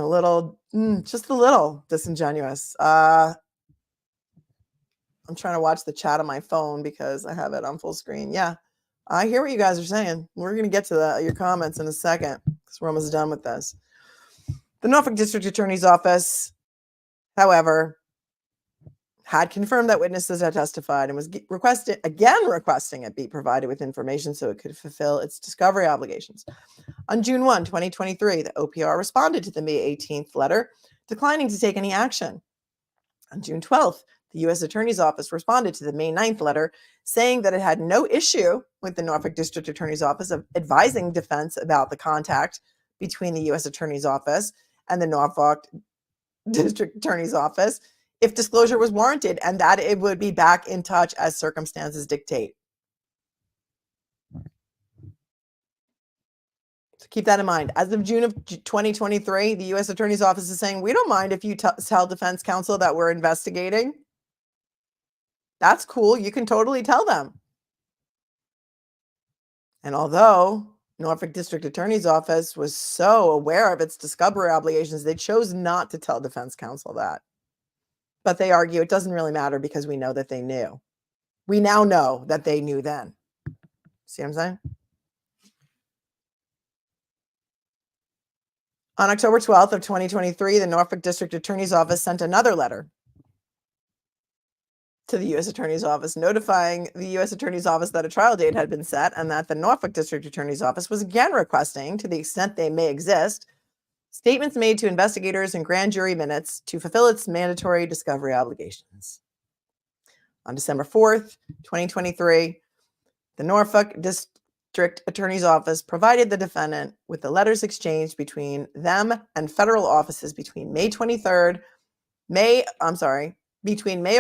just a little disingenuous. I'm trying to watch the chat on my phone because I have it on full screen. Yeah, I hear what you guys are saying. We're going to get to your comments in a second because we're almost done with this. The Norfolk District Attorney's Office, however, had confirmed that witnesses had testified and was requesting it be provided with information so it could fulfill its discovery obligations. On June 1, 2023, the OPR responded to the May 18th letter, declining to take any action. On June 12th, the U.S. Attorney's Office responded to the May 9th letter, saying that it had no issue with the Norfolk District Attorney's Office of advising defense about the contact between the U.S. Attorney's Office and the Norfolk District Attorney's Office if disclosure was warranted, and that it would be back in touch as circumstances dictate. So keep that in mind. As of June of 2023, the U.S. Attorney's Office is saying, we don't mind if you tell defense counsel that we're investigating. That's cool. You can totally tell them. And although Norfolk District Attorney's Office was so aware of its discovery obligations, they chose not to tell defense counsel that. But they argue it doesn't really matter because we know that they knew. We now know that they knew then. See what I'm saying? On October 12th of 2023, the Norfolk District Attorney's Office sent another letter to the U.S. Attorney's Office, notifying the U.S. Attorney's Office that a trial date had been set and that the Norfolk District Attorney's Office was again requesting, to the extent they may exist, statements made to investigators and grand jury minutes to fulfill its mandatory discovery obligations. On December 4th, 2023, the Norfolk District Attorney's Office provided the defendant with the letters exchanged between them and federal offices between May of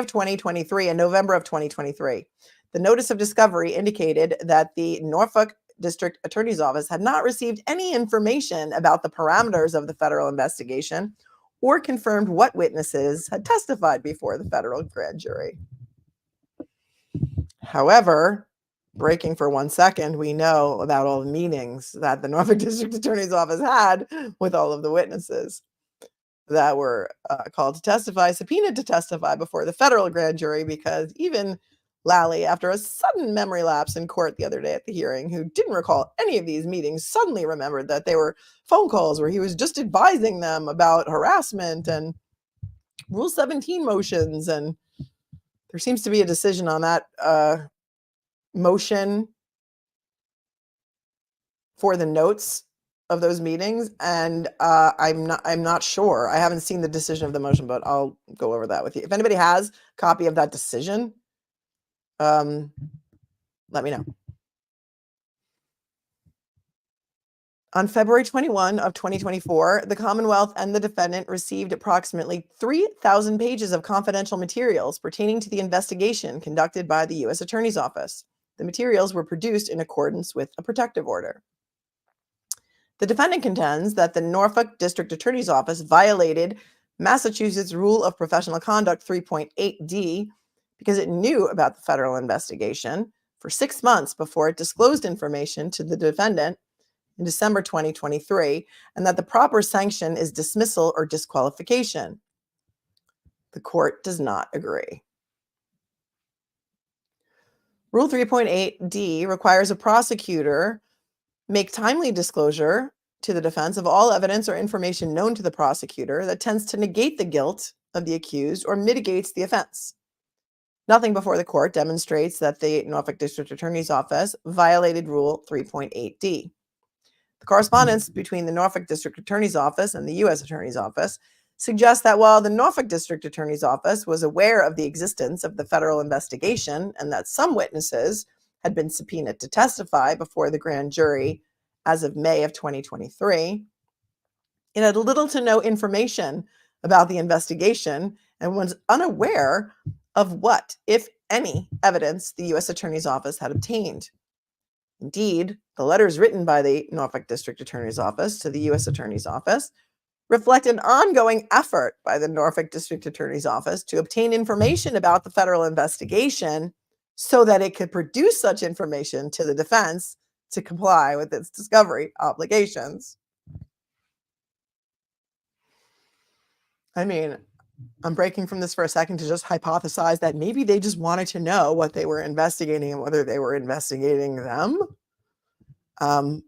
2023 and November of 2023. The notice of discovery indicated that the Norfolk District Attorney's Office had not received any information about the parameters of the federal investigation or confirmed what witnesses had testified before the federal grand jury. However, breaking for 1 second, we know about all the meetings that the Norfolk District Attorney's Office had with all of the witnesses that were called to testify, subpoenaed to testify before the federal grand jury, because even Lally, after a sudden memory lapse in court the other day at the hearing, who didn't recall any of these meetings, suddenly remembered that they were phone calls where he was just advising them about harassment and Rule 17 motions. And there seems to be a decision on that motion for the notes of those meetings, and I'm not sure. I haven't seen the decision of the motion, but I'll go over that with you. If anybody has a copy of that decision, let me know. On February 21 of 2024, the Commonwealth and the defendant received approximately 3,000 pages of confidential materials pertaining to the investigation conducted by the U.S. Attorney's Office. The materials were produced in accordance with a protective order. The defendant contends that the Norfolk District Attorney's Office violated Massachusetts Rule of Professional Conduct 3.8D because it knew about the federal investigation for 6 months before it disclosed information to the defendant in December 2023, and that the proper sanction is dismissal or disqualification. The court does not agree. Rule 3.8D requires a prosecutor make timely disclosure to the defense of all evidence or information known to the prosecutor that tends to negate the guilt of the accused or mitigates the offense. Nothing before the court demonstrates that the Norfolk District Attorney's Office violated Rule 3.8D. The correspondence between the Norfolk District Attorney's Office and the U.S. Attorney's Office suggests that while the Norfolk District Attorney's Office was aware of the existence of the federal investigation and that some witnesses had been subpoenaed to testify before the grand jury as of May of 2023, it had little to no information about the investigation and was unaware of what, if any, evidence the U.S. Attorney's Office had obtained. Indeed, the letters written by the Norfolk District Attorney's Office to the U.S. Attorney's Office reflect an ongoing effort by the Norfolk District Attorney's Office to obtain information about the federal investigation so that it could produce such information to the defense to comply with its discovery obligations. I mean, I'm breaking from this for a second to just hypothesize that maybe they just wanted to know what they were investigating and whether they were investigating them. What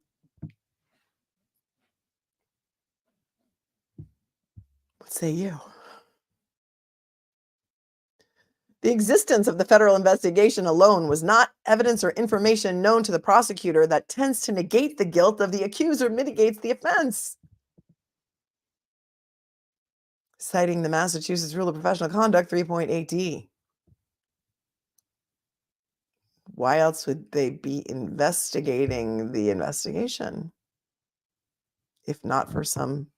say you? The existence of the federal investigation alone was not evidence or information known to the prosecutor that tends to negate the guilt of the accused or mitigates the offense. Citing the Massachusetts Rule of Professional Conduct 3.8D. Why else would they be investigating the investigation if not for some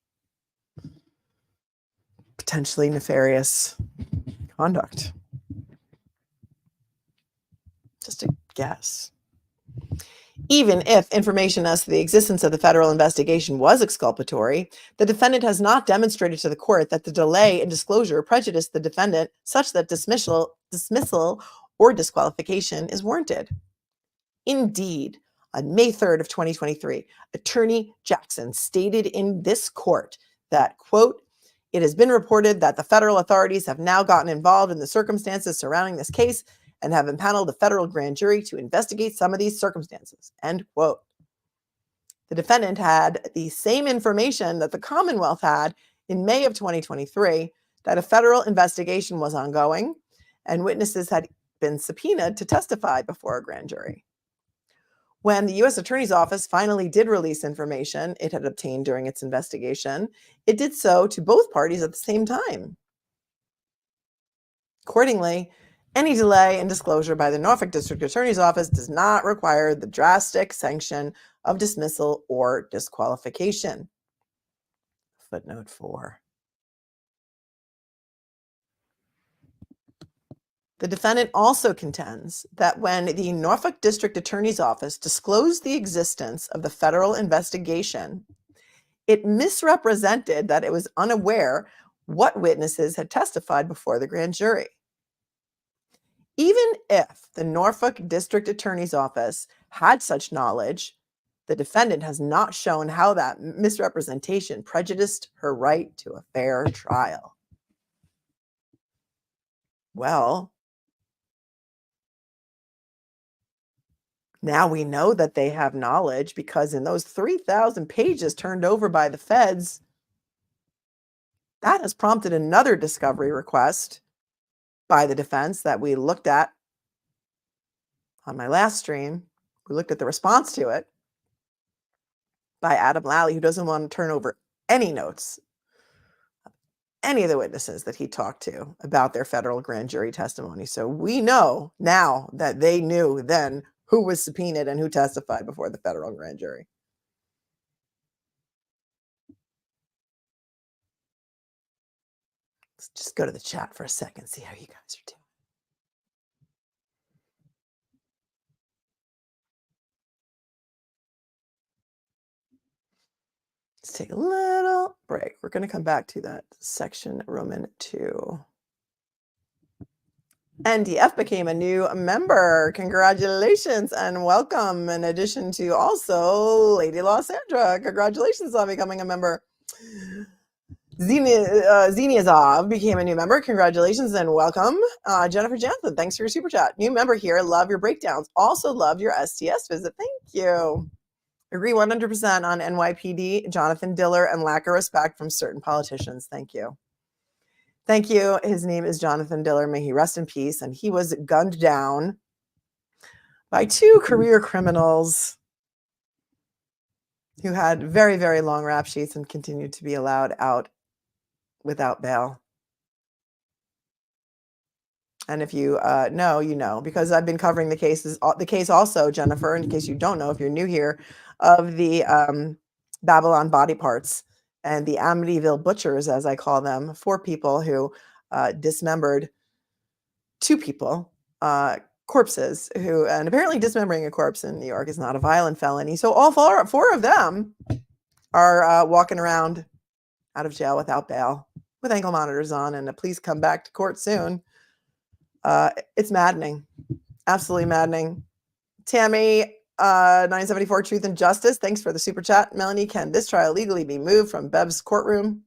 potentially nefarious conduct? Just a guess. Even if information as to the existence of the federal investigation was exculpatory, the defendant has not demonstrated to the court that the delay in disclosure prejudiced the defendant such that dismissal or disqualification is warranted. Indeed, on May 3rd of 2023, Attorney Jackson stated in this court that, quote, "It has been reported that the federal authorities have now gotten involved in the circumstances surrounding this case and have impaneled a federal grand jury to investigate some of these circumstances," end quote. The defendant had the same information that the Commonwealth had in May of 2023, that a federal investigation was ongoing and witnesses had been subpoenaed to testify before a grand jury. When the U.S. Attorney's Office finally did release information it had obtained during its investigation, it did so to both parties at the same time. Accordingly, any delay in disclosure by the Norfolk District Attorney's Office does not require the drastic sanction of dismissal or disqualification. Footnote 4. The defendant also contends that when the Norfolk District Attorney's Office disclosed the existence of the federal investigation, it misrepresented that it was unaware what witnesses had testified before the grand jury. Even if the Norfolk District Attorney's Office had such knowledge, the defendant has not shown how that misrepresentation prejudiced her right to a fair trial. Well, now we know that they have knowledge because in those 3,000 pages turned over by the feds, that has prompted another discovery request by the defense that we looked at on my last stream. We looked at the response to it by Adam Lally, who doesn't want to turn over any notes of any of the witnesses that he talked to about their federal grand jury testimony. So we know now that they knew then who was subpoenaed and who testified before the federal grand jury. Let's just go to the chat for a second, see how you guys are doing. Let's take a little break. We're going to come back to that section Roman 2. NDF became a new member. Congratulations and welcome. In addition to also Lady Lysandra. Congratulations on becoming a member. Zeniazov became a new member. Congratulations and welcome. Jennifer Jansen, thanks for your super chat. New member here. Love your breakdowns. Also love your STS visit. Thank you. Agree 100% on NYPD, Jonathan Diller, and lack of respect from certain politicians. Thank you. Thank you. His name is Jonathan Diller. May he rest in peace. And he was gunned down by two career criminals who had very, very long rap sheets and continued to be allowed out without bail. And if you know, you know, because I've been covering the case also, Jennifer, in case you don't know, if you're new here, of the Babylon body parts and the Amityville butchers, as I call them, 4 people who dismembered 2 people, corpses, and apparently dismembering a corpse in New York is not a violent felony. So all 4 of them are walking around out of jail without bail with ankle monitors on, and please come back to court soon. It's maddening. Absolutely maddening. Tammy, 974 Truth and Justice. Thanks for the super chat. Melanie, can this trial legally be moved from Bev's courtroom?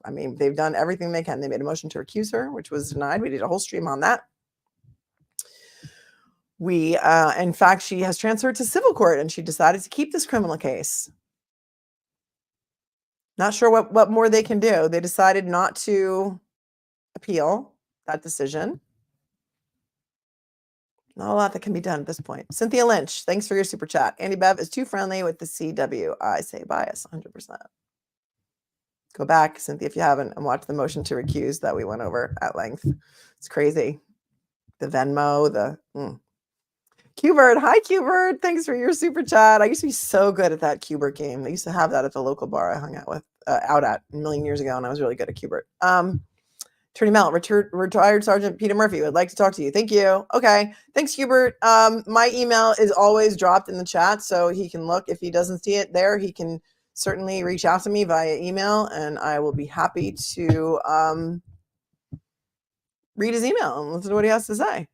I mean, they've done everything they can. They made a motion to recuse her, which was denied. We did a whole stream on that. In fact, she has transferred to civil court and she decided to keep this criminal case. Not sure what more they can do. They decided not to appeal that decision. Not a lot that can be done at this point. Cynthia Lynch, thanks for your super chat. Andy Bev is too friendly with the CW. I say bias, 100%. Go back, Cynthia, if you haven't, and watch the motion to recuse that we went over at length. It's crazy. The Venmo, Q-Bird. Hi, Q-Bird. Thanks for your super chat. I used to be so good at that Q-Bird game. They used to have that at the local bar I hung out at a million years ago, and I was really good at Q-Bird. Attorney Mel, retired Sergeant Peter Murphy would like to talk to you. Thank you. Okay. Thanks, Hubert. My email is always dropped in the chat, so he can look. If he doesn't see it there, he can certainly reach out to me via email, and I will be happy to read his email and listen to what he has to say.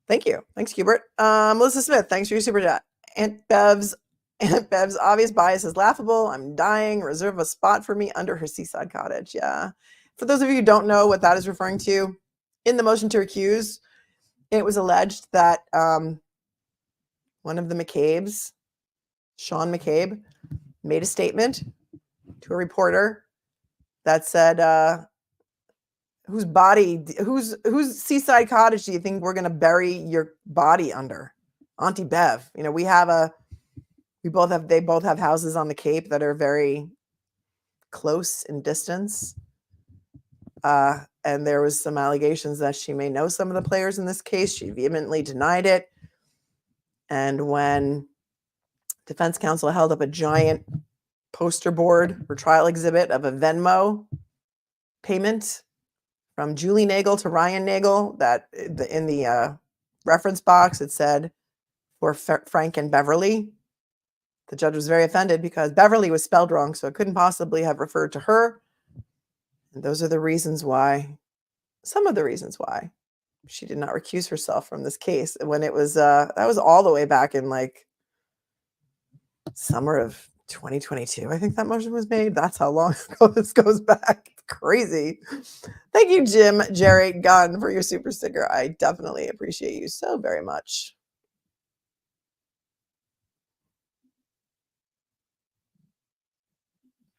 Thank you. Thanks, Hubert. Melissa Smith, thanks for your super chat. Aunt Bev's obvious bias is laughable. I'm dying. Reserve a spot for me under her seaside cottage. Yeah. For those of you who don't know what that is referring to, in the motion to recuse, it was alleged that one of the McCabe's, Sean McCabe, made a statement to a reporter that said, whose seaside cottage do you think we're going to bury your body under? Auntie Bev. You know, they both have houses on the Cape that are very close in distance. And there was some allegations that she may know some of the players in this case. She vehemently denied it. And when defense counsel held up a giant poster board or trial exhibit of a Venmo payment from Julie Nagel to Ryan Nagel, that in the reference box, it said for Frank and Beverly. The judge was very offended because Beverly was spelled wrong, so it couldn't possibly have referred to her. And those are the reasons why, some of the reasons why she did not recuse herself from this case when it was, that was all the way back in like summer of 2022. I think that motion was made. That's how long ago this goes back. It's crazy. Thank you, Jim Jerry Gunn, for your super sticker. I definitely appreciate you so very much.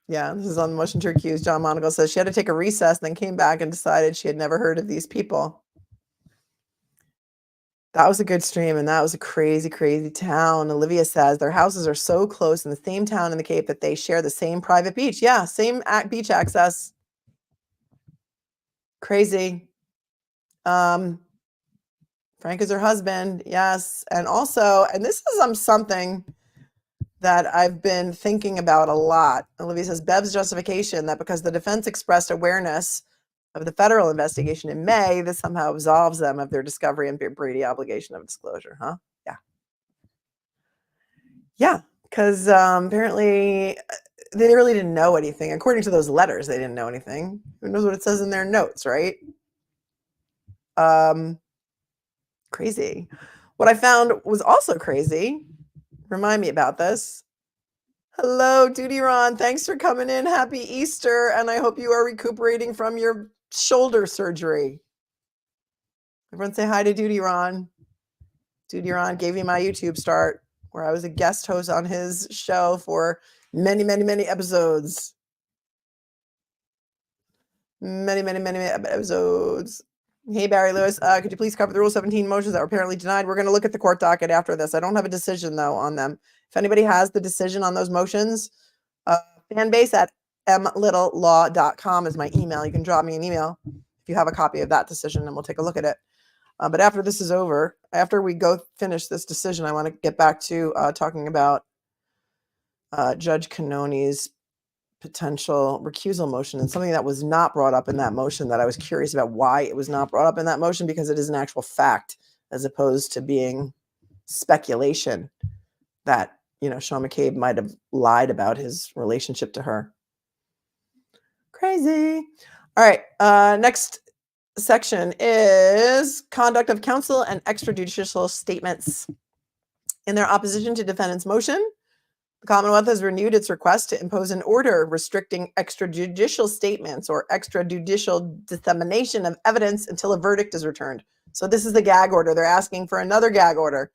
Yeah, this is on the motion to recuse. John Monaco says she had to take a recess, then came back and decided she had never heard of these people. That was a good stream, and that was a crazy, crazy town. Olivia says their houses are so close in the same town in the Cape that they share the same private beach. Yeah, same beach access. Crazy. Frank is her husband. Yes. And also, and this is something that I've been thinking about a lot. Olivia says Bev's justification that because the defense expressed awareness of the federal investigation in May, this somehow absolves them of their discovery and Brady obligation of disclosure, huh? Yeah. Yeah, because apparently they really didn't know anything. According to those letters, they didn't know anything. Who knows what it says in their notes, right? Crazy. What I found was also crazy. Remind me about this. Hello, Duty Ron. Thanks for coming in. Happy Easter. And I hope you are recuperating from your shoulder surgery. Everyone say hi to Duty Ron. Duty Ron gave me my YouTube start where I was a guest host on his show for many, many, many episodes. Many, many, many episodes. Hey, Barry Lewis, could you please cover the Rule 17 motions that were apparently denied? We're going to look at the court docket after this. I don't have a decision, though, on them. If anybody has the decision on those motions, fanbase at mlittlelaw.com is my email. You can drop me an email if you have a copy of that decision, and we'll take a look at it. But after this is over, after we go finish this decision, I want to get back to talking about Judge Cannoni's potential recusal motion, and something that was not brought up in that motion that I was curious about why it was not brought up in that motion, because it is an actual fact as opposed to being speculation that, you know, Sean McCabe might have lied about his relationship to her. Crazy. All right. Next section is conduct of counsel and extrajudicial statements. In their opposition to defendant's motion, the Commonwealth has renewed its request to impose an order restricting extrajudicial statements or extrajudicial dissemination of evidence until a verdict is returned. So this is the gag order. They're asking for another gag order.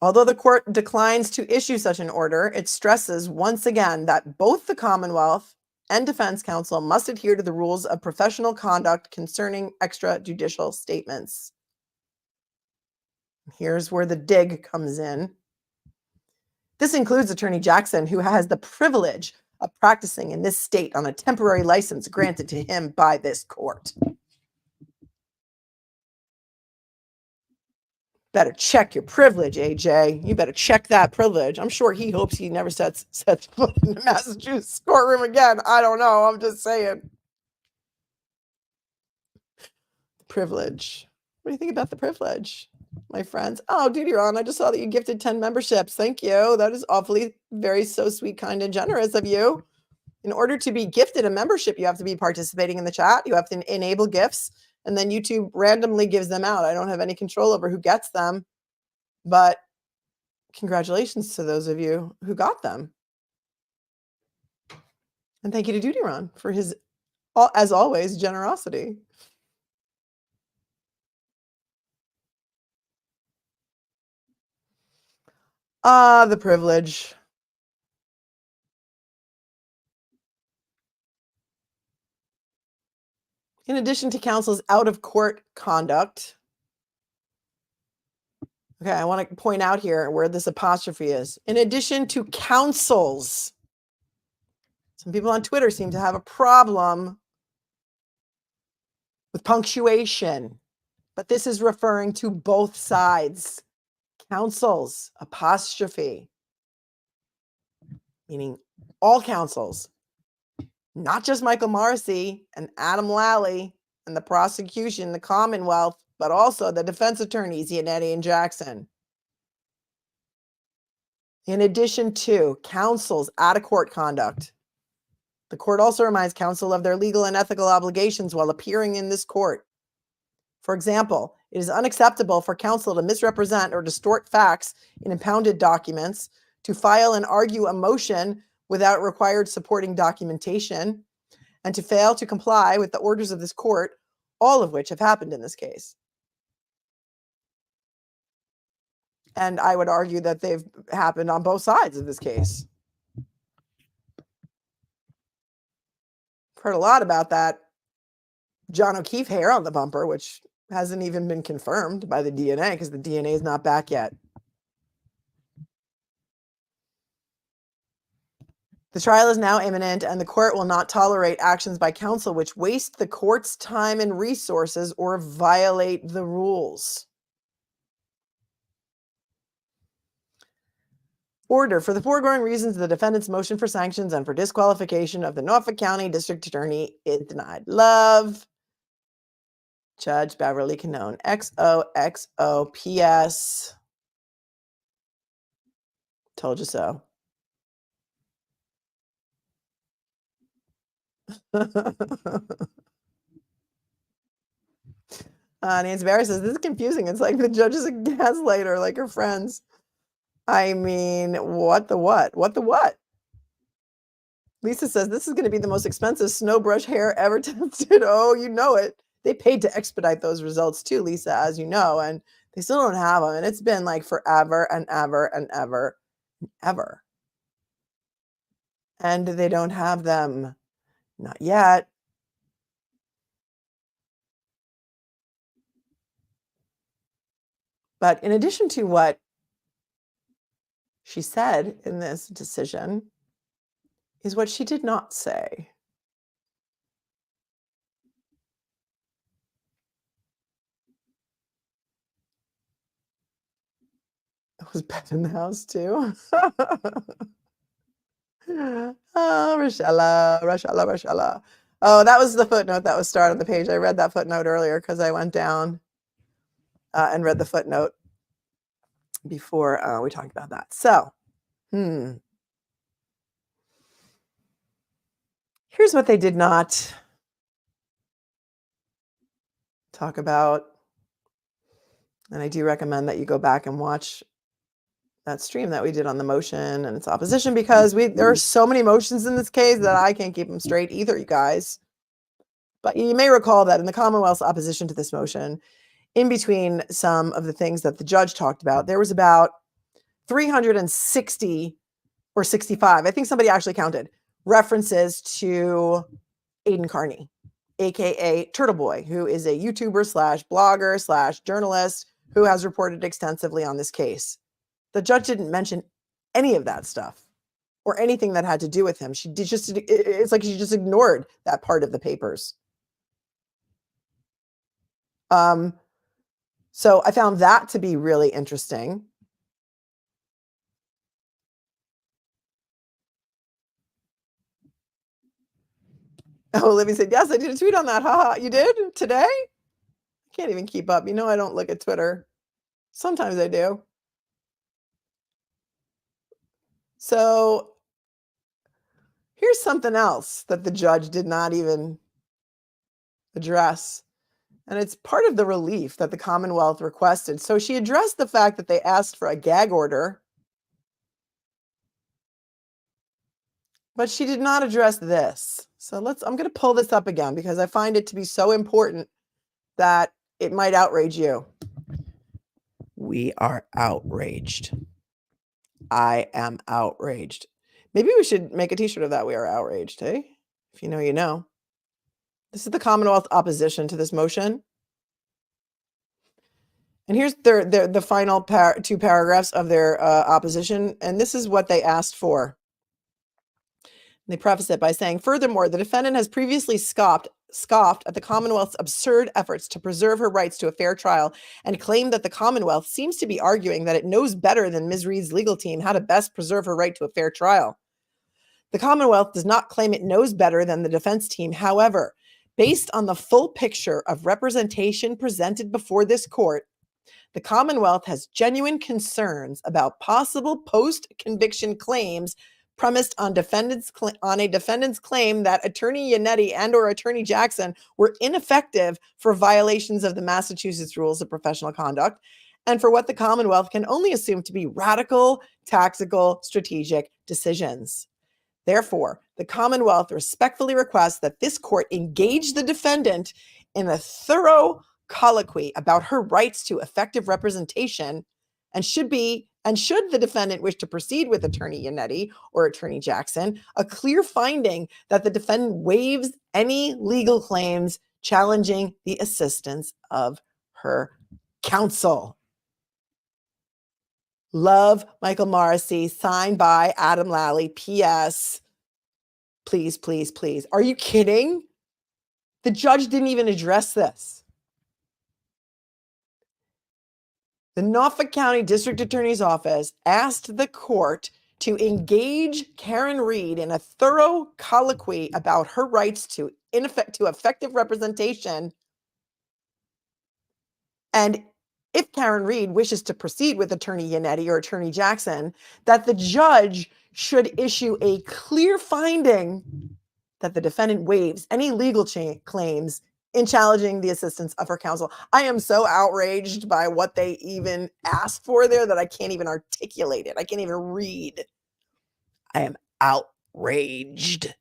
Although the court declines to issue such an order, it stresses once again that both the Commonwealth and defense counsel must adhere to the rules of professional conduct concerning extrajudicial statements. Here's where the dig comes in. This includes Attorney Jackson, who has the privilege of practicing in this state on a temporary license granted to him by this court. Better check your privilege, AJ. You better check that privilege. I'm sure he hopes he never sets foot in the Massachusetts courtroom again. I don't know. I'm just saying. Privilege. What do you think about the privilege, my friends? Oh, dude, you're on. I just saw that you gifted 10 memberships. Thank you. That is awfully very so sweet, kind, and generous of you. In order to be gifted a membership, you have to be participating in the chat. You have to enable gifts, and then YouTube randomly gives them out. I don't have any control over who gets them, but congratulations to those of you who got them. And thank you to Duty Ron for his, as always, generosity. Ah, the privilege. In addition to counsel's out-of-court conduct. Okay, I want to point out here where this apostrophe is. In addition to counsel's. Some people on Twitter seem to have a problem with punctuation, but this is referring to both sides. Counsel's, apostrophe, meaning all counsels. Not just Michael Morrisey and Adam Lally and the prosecution, the Commonwealth, but also the defense attorneys, Yannetti and Jackson. In addition to counsel's out-of-court conduct, the court also reminds counsel of their legal and ethical obligations while appearing in this court. For example, it is unacceptable for counsel to misrepresent or distort facts in impounded documents, to file and argue a motion without required supporting documentation, and to fail to comply with the orders of this court, all of which have happened in this case. And I would argue that they've happened on both sides of this case. I've heard a lot about that John O'Keefe hair on the bumper, which hasn't even been confirmed by the DNA because the DNA is not back yet. The trial is now imminent, and the court will not tolerate actions by counsel which waste the court's time and resources or violate the rules. Order. For the foregoing reasons, the defendant's motion for sanctions and for disqualification of the Norfolk County District Attorney is denied. Love, Judge Beverly Canone. XOXO. PS. Told you so. Nancy Barry says, this is confusing. It's like the judge is a gaslighter, like her friends. I mean, what the what? What the what? Lisa says, this is going to be the most expensive snow brush hair ever tested. Oh, you know it. They paid to expedite those results too, Lisa, as you know, and they still don't have them. And it's been like forever and ever and ever and ever. And they don't have them. Not yet. But in addition to what she said in this decision is what she did not say. Was Beth in the house too? Oh, Rochella. Oh, that was the footnote that was started on the page. I read that footnote earlier because I went down and read the footnote before we talked about that. So, here's what they did not talk about. And I do recommend that you go back and watch that stream that we did on the motion and its opposition, because there are so many motions in this case that I can't keep them straight either, you guys. But you may recall that in the Commonwealth's opposition to this motion, in between some of the things that the judge talked about, there was about 360 or 65, I think somebody actually counted, references to Aiden Carney, aka Turtle Boy, who is a YouTuber slash blogger slash journalist who has reported extensively on this case. The judge didn't mention any of that stuff or anything that had to do with him. It's like she just ignored that part of the papers. So I found that to be really interesting. Oh, Libby said, yes, I did a tweet on that. Haha, you did? Today? can't even keep up. You know, I don't look at Twitter. Sometimes I do. So here's something else that the judge did not even address. And it's part of the relief that the Commonwealth requested. So she addressed the fact that they asked for a gag order, but she did not address this. So I'm going to pull this up again because I find it to be so important that it might outrage you. We are outraged. I am outraged. Maybe we should make a t-shirt of that. We are outraged, hey? If you know, you know. This is the Commonwealth opposition to this motion. And here's the final two paragraphs of their opposition. And this is what they asked for. And they preface it by saying, furthermore, the defendant has previously scoffed at the Commonwealth's absurd efforts to preserve her rights to a fair trial and claimed that the Commonwealth seems to be arguing that it knows better than Ms. Reed's legal team how to best preserve her right to a fair trial. The Commonwealth does not claim it knows better than the defense team. However, based on the full picture of representation presented before this court, the Commonwealth has genuine concerns about possible post-conviction claims premised on a defendant's claim that Attorney Yannetti and or Attorney Jackson were ineffective for violations of the Massachusetts Rules of Professional Conduct and for what the Commonwealth can only assume to be radical, tactical, strategic decisions. Therefore, the Commonwealth respectfully requests that this court engage the defendant in a thorough colloquy about her rights to effective representation and should the defendant wish to proceed with Attorney Yannetti or Attorney Jackson, a clear finding that the defendant waives any legal claims challenging the assistance of her counsel. Love, Michael Morrisey, signed by Adam Lally, P.S. Please, please, please. Are you kidding? The judge didn't even address this. The Norfolk County District Attorney's Office asked the court to engage Karen Reed in a thorough colloquy about her rights to effective representation. And if Karen Reed wishes to proceed with Attorney Yannetti or Attorney Jackson, that the judge should issue a clear finding that the defendant waives any legal claims in challenging the assistance of her counsel. I am so outraged by what they even asked for there that I can't even articulate it. I can't even read. I am outraged.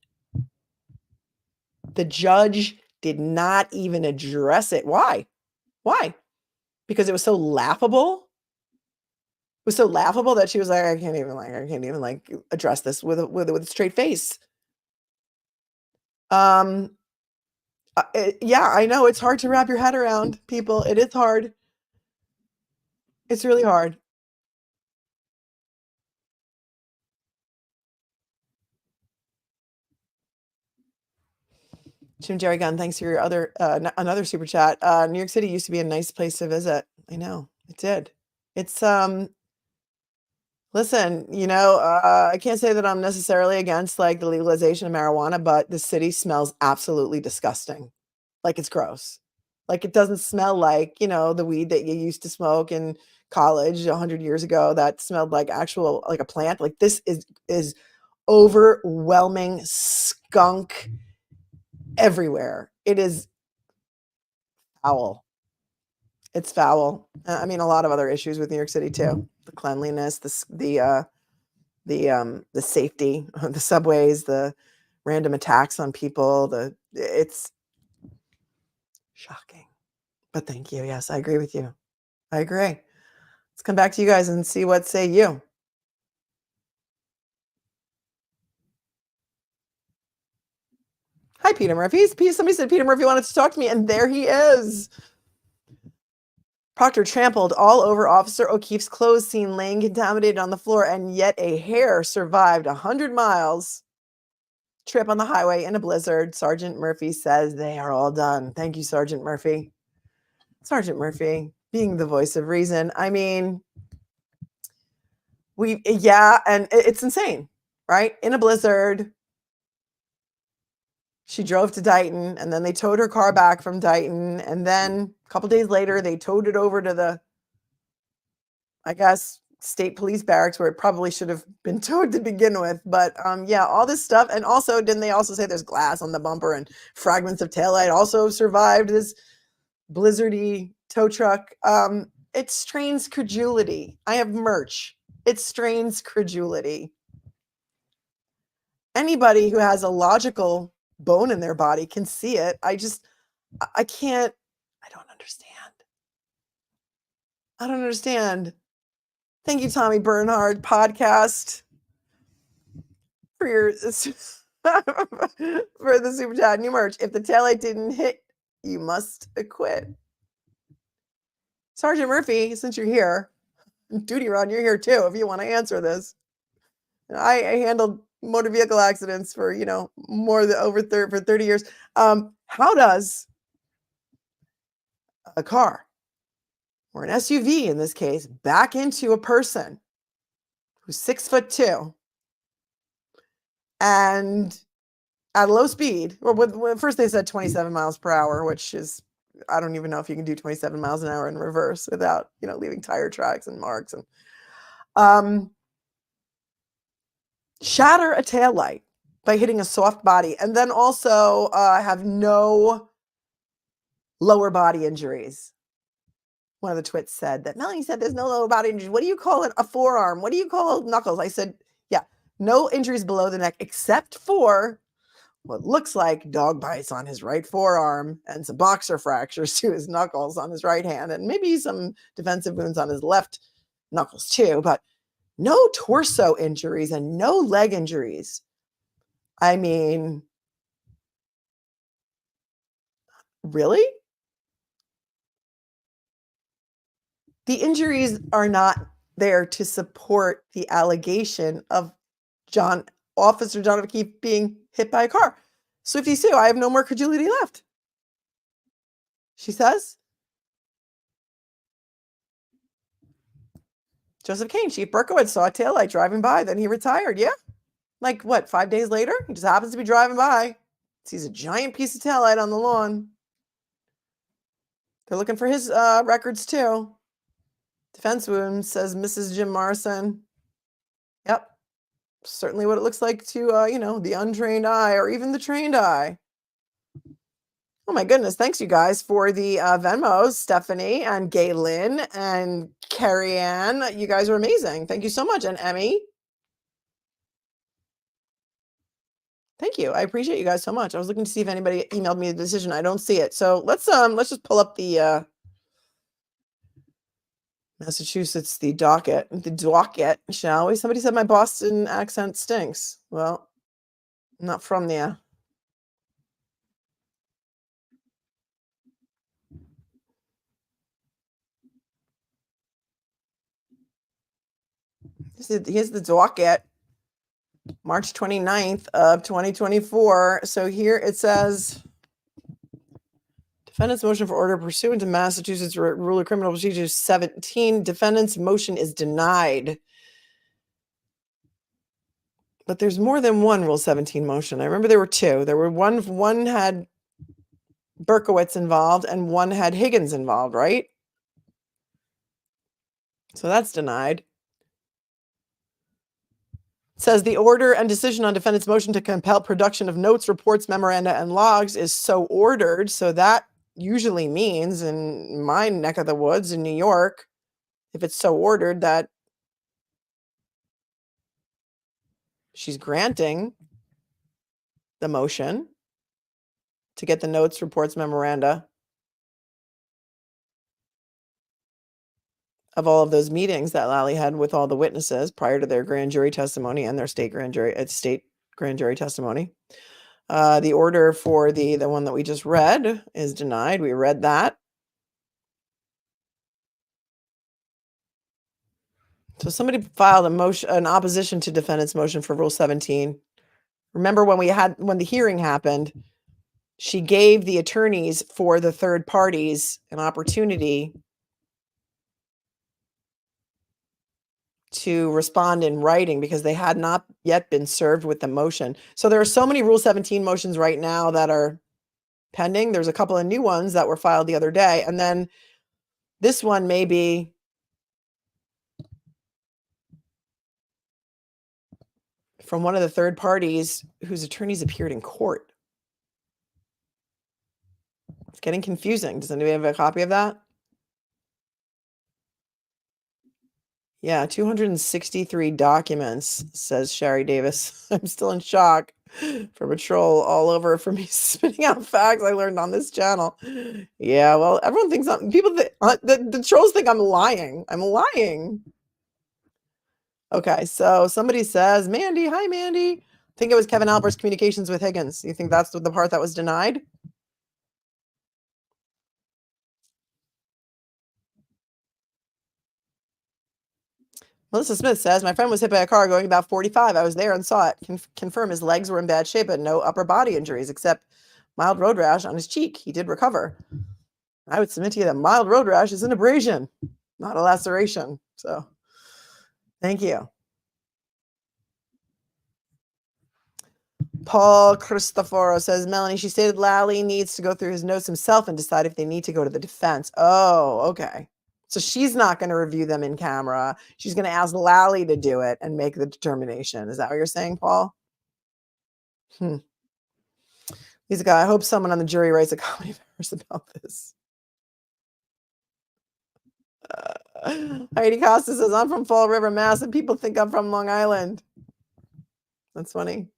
The judge did not even address it. Why? Why? Because it was so laughable. It was so laughable that she was like, I can't even address this with a straight face. Yeah, I know it's hard to wrap your head around, people. It is hard. It's really hard. Jim Jerry Gunn, thanks for your another super chat. New York City used to be a nice place to visit. I know it did. It's listen, I can't say that I'm necessarily against like the legalization of marijuana, but the city smells absolutely disgusting. Like it's gross. Like it doesn't smell like, the weed that you used to smoke in college 100 years ago that smelled like like a plant. Like this is overwhelming skunk everywhere. It is foul. It's foul. I mean, a lot of other issues with New York City too. The cleanliness, the safety, the subways, the random attacks on people. It's shocking. But thank you. Yes, I agree with you. I agree. Let's come back to you guys and see what say you. Hi, Peter Murphy. Somebody said Peter Murphy wanted to talk to me, and there he is. Proctor trampled all over Officer O'Keefe's clothes, seen laying contaminated on the floor, and yet a hair survived 100 miles trip on the highway in a blizzard. Sergeant Murphy says they are all done. Thank you, Sergeant Murphy. Sergeant Murphy, being the voice of reason. I mean, and it's insane, right? In a blizzard, She drove to Dighton, and then they towed her car back from Dighton, and then a couple days later, they towed it over to the, I guess, state police barracks where it probably should have been towed to begin with. But yeah, all this stuff. And also, didn't they also say there's glass on the bumper and fragments of taillight also survived this blizzardy tow truck? It strains credulity. I have merch. It strains credulity. Anybody who has a logical bone in their body can see it. I can't, I don't understand. I don't understand. Thank you, Tommy Bernhard podcast, for your for the super chat. New merch. If the taillight didn't hit, you must acquit. Sergeant Murphy, since you're here, Duty Run, you're here too if you want to answer this. I handled motor vehicle accidents for, more than for 30 years. How does a car, or an SUV in this case, back into a person who's 6'2" and at low speed, or first they said 27 miles per hour, which is, I don't even know if you can do 27 miles an hour in reverse without, leaving tire tracks and marks, and shatter a taillight by hitting a soft body, and then also have no lower body injuries. One of the twits said that Melanie said there's no lower body injuries. What do you call it? A forearm? What do you call knuckles? I said, yeah, no injuries below the neck except for what looks like dog bites on his right forearm and some boxer fractures to his knuckles on his right hand, and maybe some defensive wounds on his left knuckles too, but no torso injuries and no leg injuries. I mean, really? The injuries are not there to support the allegation of Officer John O'Keefe being hit by a car. Swifty Sue, I have no more credulity left. She says. Joseph Kane, Chief Berkowitz saw a taillight driving by, then he retired. Yeah. Like what, 5 days later? He just happens to be driving by, sees a giant piece of taillight on the lawn. They're looking for his records too. Defense wounds, says Mrs. Jim Morrison. Yep. Certainly what it looks like to, the untrained eye or even the trained eye. Oh my goodness. Thanks, you guys, for the Venmos, Stephanie and Gaylin and Carrie Ann. You guys are amazing. Thank you so much. And Emmy. Thank you. I appreciate you guys so much. I was looking to see if anybody emailed me the decision. I don't see it. So let's just pull up the Massachusetts, the docket, shall we? Somebody said my Boston accent stinks. Well, I'm not from there. Here's the docket, March 29th of 2024. So here it says, defendant's motion for order pursuant to Massachusetts Rule of Criminal Procedure 17. Defendant's motion is denied. But there's more than one Rule 17 motion. I remember there were two. There were one had Berkowitz involved and one had Higgins involved, right? So that's denied. It says the order and decision on defendant's motion to compel production of notes, reports, memoranda, and logs is so ordered. So that usually means, in my neck of the woods in New York, if it's so ordered, that she's granting the motion to get the notes, reports, memoranda of all of those meetings that Lally had with all the witnesses prior to their grand jury testimony and their state grand jury testimony. The order for the one that we just read is denied. We read that. So somebody filed an opposition to defendant's motion for Rule 17. Remember when the hearing happened, she gave the attorneys for the third parties an opportunity to respond in writing because they had not yet been served with the motion. So there are so many Rule 17 motions right now that are pending. There's a couple of new ones that were filed the other day. And then this one may be from one of the third parties whose attorneys appeared in court. It's getting confusing. Does anybody have a copy of that? Yeah, 263 documents, says Sherry Davis. I'm still in shock from a troll all over for me spitting out facts I learned on this channel. Yeah, well, everyone thinks people the trolls think I'm lying. I'm lying. Okay, so somebody says, Mandy, hi Mandy. I think it was Kevin Albert's communications with Higgins. You think that's the part that was denied? Melissa Smith says, my friend was hit by a car going about 45. I was there and saw it. Confirm his legs were in bad shape, but no upper body injuries except mild road rash on his cheek. He did recover. I would submit to you that mild road rash is an abrasion, not a laceration. So thank you. Paul Cristoforo says, Melanie, she stated Lally needs to go through his notes himself and decide if they need to go to the defense. Oh, okay. So she's not going to review them in camera. She's going to ask Lally to do it and make the determination. Is that what you're saying, Paul? He's a guy. I hope someone on the jury writes a comedy verse about this. Heidi Costa says, I'm from Fall River, Mass, and people think I'm from Long Island. That's funny.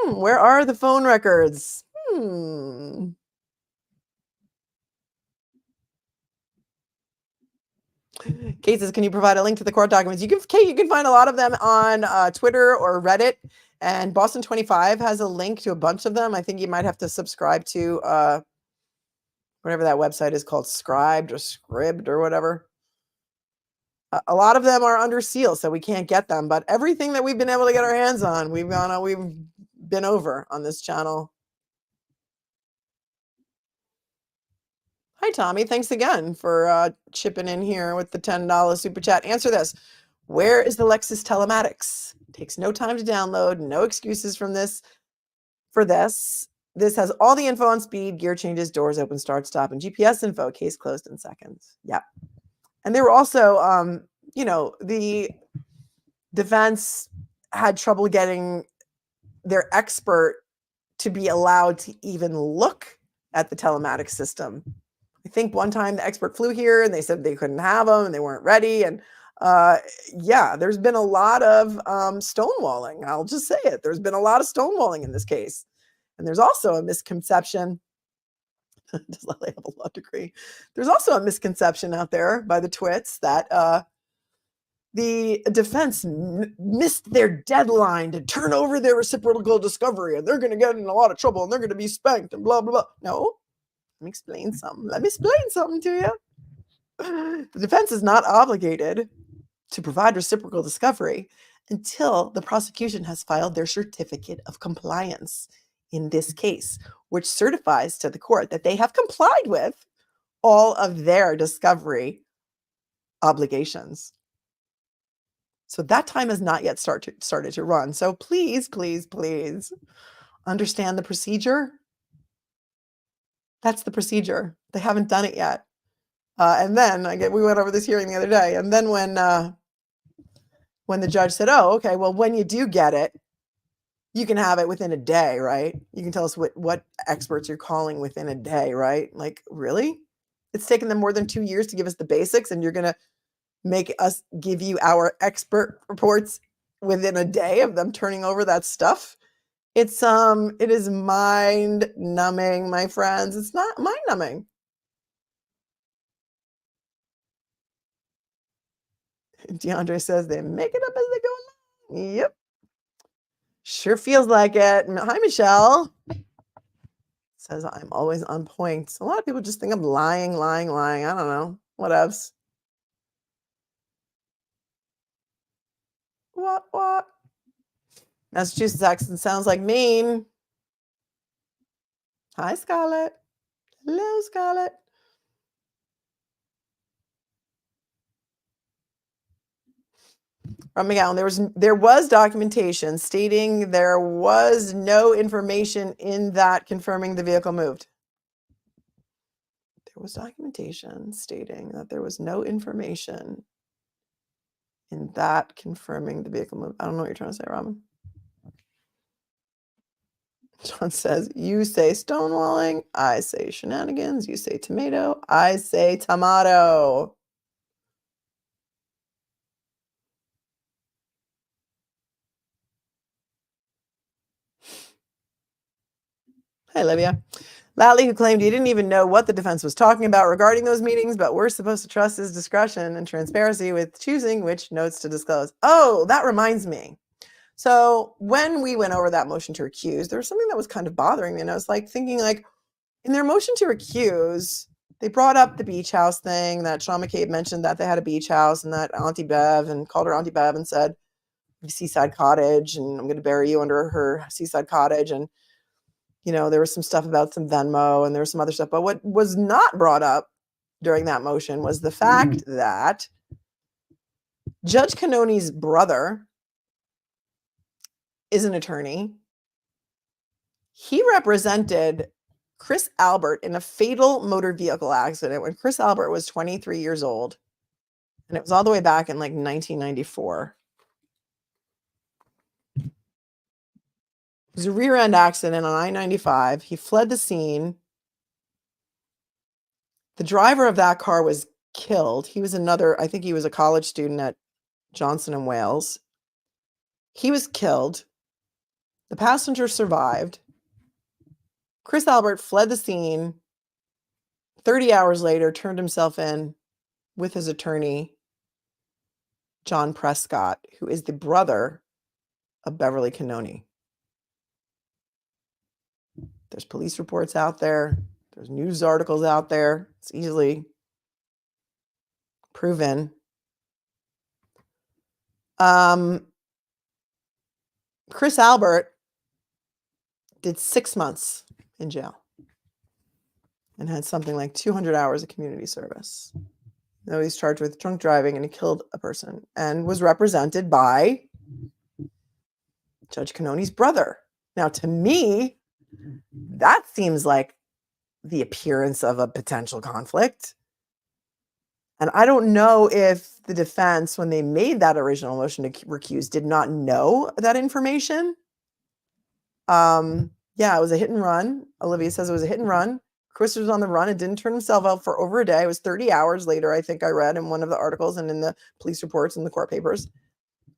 Where are the phone records? Kate says, can you provide a link to the court documents? Kate, you can find a lot of them on Twitter or Reddit. And Boston 25 has a link to a bunch of them. I think you might have to subscribe to whatever that website is called, Scribed or Scribd or whatever. A lot of them are under seal, so we can't get them. But everything that we've been able to get our hands on, we've been over on this channel. Hi, Tommy. Thanks again for chipping in here with the $10 super chat. Answer this. Where is the Lexus telematics? Takes no time to download. No excuses from this. For this. This has all the info on speed, gear changes, doors open, start, stop, and GPS info. Case closed in seconds. Yep. And they were also, the defense had trouble getting their expert to be allowed to even look at the telematics system. I think one time the expert flew here and they said they couldn't have them and they weren't ready. And there's been a lot of stonewalling. I'll just say it. There's been a lot of stonewalling in this case. And there's also a misconception. Does Lily have a law degree? There's also a misconception out there by the twits that the defense missed their deadline to turn over their reciprocal discovery and they're going to get in a lot of trouble and they're going to be spanked and blah, blah, blah. No, let me explain something. Let me explain something to you. The defense is not obligated to provide reciprocal discovery until the prosecution has filed their certificate of compliance in this case, which certifies to the court that they have complied with all of their discovery obligations. So that time has not yet started to run. So please, please, please understand the procedure. That's the procedure. They haven't done it yet. And then we went over this hearing the other day. And then when the judge said, oh, okay, well, when you do get it, you can have it within a day, right? You can tell us what experts you're calling within a day, right? Like, really? It's taken them more than 2 years to give us the basics, and you're going to make us give you our expert reports within a day of them turning over that stuff. It is mind numbing, my friends. It's not mind numbing. DeAndre says they make it up as they go along. Yep. Sure feels like it. Hi, Michelle. Says I'm always on point. A lot of people just think I'm lying. I don't know. What else? What? Massachusetts accent sounds like Maine. Hi, Scarlett. Hello, Scarlett. From McGowan, there was documentation stating there was no information in that confirming the vehicle moved. There was documentation stating that there was no information in that confirming the vehicle moved. I don't know what you're trying to say, Robin. John says, you say stonewalling, I say shenanigans, you say tomato, I say tomato. Hey, Olivia. Lally, who claimed he didn't even know what the defense was talking about regarding those meetings, but we're supposed to trust his discretion and transparency with choosing which notes to disclose. Oh, that reminds me. So when we went over that motion to recuse, there was something that was kind of bothering me. And I was like thinking, like, in their motion to recuse, they brought up the beach house thing that Sean McCabe mentioned, that they had a beach house and that Auntie Bev, and called her Auntie Bev and said, Seaside Cottage, and I'm going to bury you under her Seaside Cottage. And, you know, there was some stuff about some Venmo and there was some other stuff. But what was not brought up during that motion was the fact that Judge Cannoni's brother is an attorney. He represented Chris Albert in a fatal motor vehicle accident when Chris Albert was 23 years old. And it was all the way back in like 1994. It was a rear end accident on I-95. He fled the scene. The driver of that car was killed. He was I think he was a college student at Johnson and Wales. He was killed. The passenger survived. Chris Albert fled the scene. 30 hours later, turned himself in with his attorney, John Prescott, who is the brother of Beverly Cannoni. There's police reports out there. There's news articles out there. It's easily proven. Chris Albert did 6 months in jail and had something like 200 hours of community service. Now he's charged with drunk driving and he killed a person and was represented by Judge Cannoni's brother. Now, to me, that seems like the appearance of a potential conflict. And I don't know if the defense, when they made that original motion to recuse, did not know that information. Yeah, it was a hit and run. Olivia says it was a hit and run. Chris was on the run and didn't turn himself out for over a day. It was 30 hours later, I think I read in one of the articles and in the police reports and the court papers.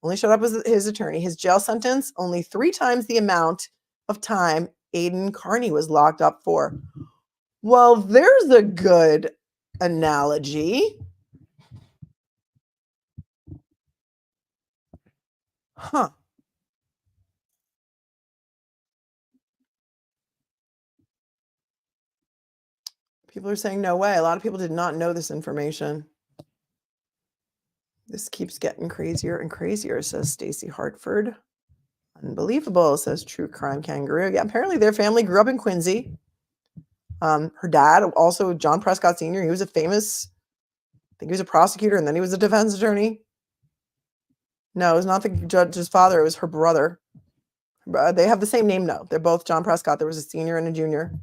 Only showed up as his attorney. His jail sentence, only 3 times the amount of time Aiden Carney was locked up for. Well, there's a good analogy. Huh. People are saying no way. A lot of people did not know this information. This keeps getting crazier and crazier, says Stacy Hartford. Unbelievable, says True Crime Kangaroo. Yeah, apparently their family grew up in Quincy. Her dad, also John Prescott Sr., he was a famous, I think he was a prosecutor, and then he was a defense attorney. No, it was not the judge's father. It was her brother. They have the same name, though. They're both John Prescott. There was a senior and a junior.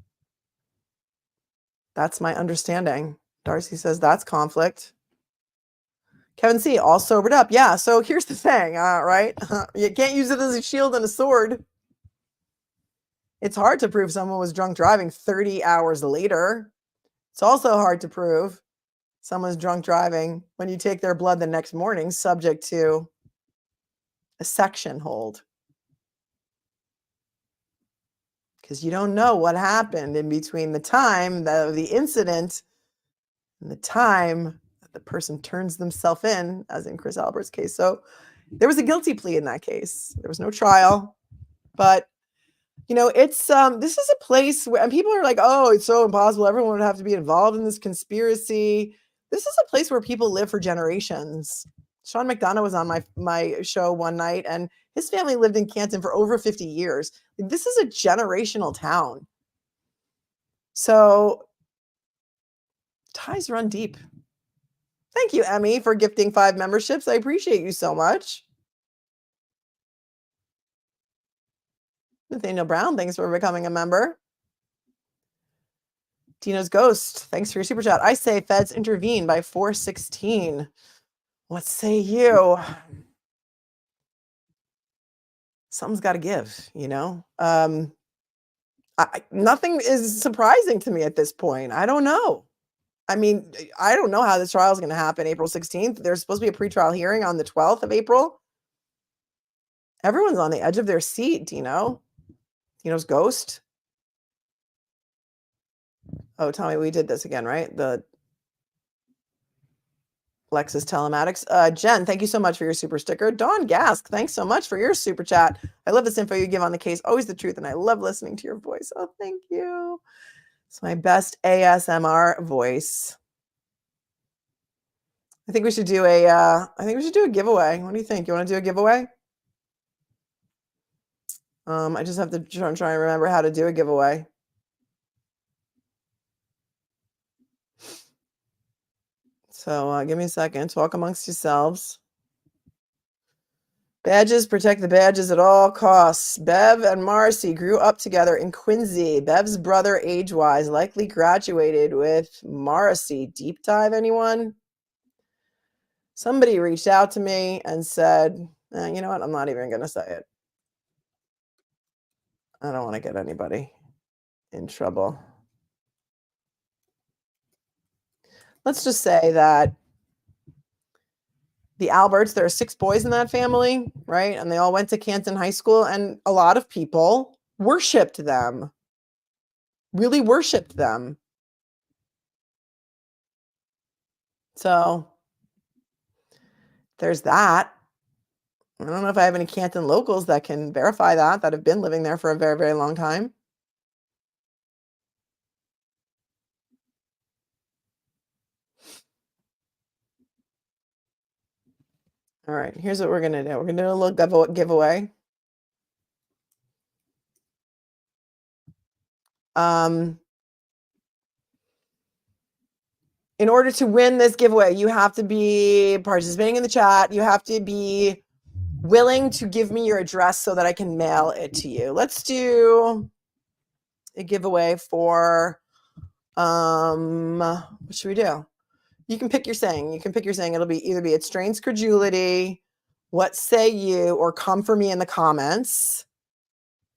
That's my understanding. Darcy says that's conflict. Kevin C. all sobered up. Yeah, so here's the thing, right? You can't use it as a shield and a sword. It's hard to prove someone was drunk driving 30 hours later. It's also hard to prove someone's drunk driving when you take their blood the next morning, subject to a section hold. Because you don't know what happened in between the time of the incident and the time that the person turns themselves in, as in Chris Albert's case. So there was a guilty plea in that case. There was no trial. But, you know, it's this is a place where, and people are like, oh, it's so impossible. Everyone would have to be involved in this conspiracy. This is a place where people live for generations. Sean McDonough was on my show one night, and his family lived in Canton for over 50 years. This is a generational town. So ties run deep. Thank you, Emmy, for gifting 5 memberships. I appreciate you so much. Nathaniel Brown, thanks for becoming a member. Dino's Ghost, thanks for your super chat. I say feds intervene by 416. What say you? Something's got to give, you know? Nothing is surprising to me at this point. I don't know. I mean, I don't know how this trial is going to happen April 16th. There's supposed to be a pretrial hearing on the 12th of April. Everyone's on the edge of their seat, Dino. Dino's Ghost. Oh, Tommy, we did this again, right? The Lexus telematics. Jen, thank you so much for your super sticker. Dawn Gask, thanks so much for your super chat. I love this info you give on the case. Always the truth, and I love listening to your voice. Oh, thank you. It's my best ASMR voice. I think we should do a giveaway. What do you think? You want to do a giveaway? I just have to try and remember how to do a giveaway. So give me a second. Talk amongst yourselves. Badges, protect the badges at all costs. Bev and Marcy grew up together in Quincy. Bev's brother, age-wise, likely graduated with Marcy. Deep dive, anyone? Somebody reached out to me and said, you know what? I'm not even going to say it. I don't want to get anybody in trouble. Let's just say that the Alberts, there are 6 boys in that family, right? And they all went to Canton High School, and a lot of people worshiped them, really worshiped them. So there's that. I don't know if I have any Canton locals that can verify that have been living there for a very, very long time. All right, here's what we're going to do. We're going to do a little giveaway. In order to win this giveaway, you have to be participating in the chat. You have to be willing to give me your address so that I can mail it to you. Let's do a giveaway for, what should we do? You can pick your saying. It'll be either be It Strains Credulity, What Say You, or Come For Me in the comments.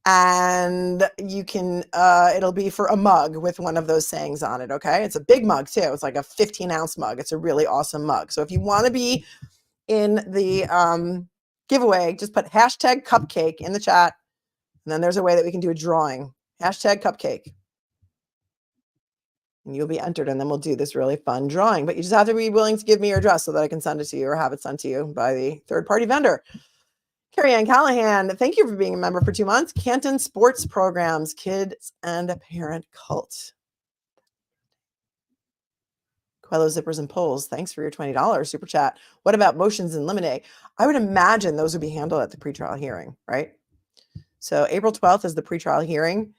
And you can, it'll be for a mug with one of those sayings on it, okay? It's a big mug too. It's like a 15-ounce mug. It's a really awesome mug. So if you want to be in the giveaway, just put hashtag cupcake in the chat. And then there's a way that we can do a drawing. Hashtag cupcake. And you'll be entered, and then we'll do this really fun drawing. But you just have to be willing to give me your address so that I can send it to you or have it sent to you by the third-party vendor. Carrie Ann Callahan, thank you for being a member for 2 months. Canton Sports Programs, Kids and Parent Cult. Quello Zippers and Poles, thanks for your $20 super chat. What about motions in limine? I would imagine those would be handled at the pretrial hearing, right? So April 12th is the pretrial hearing.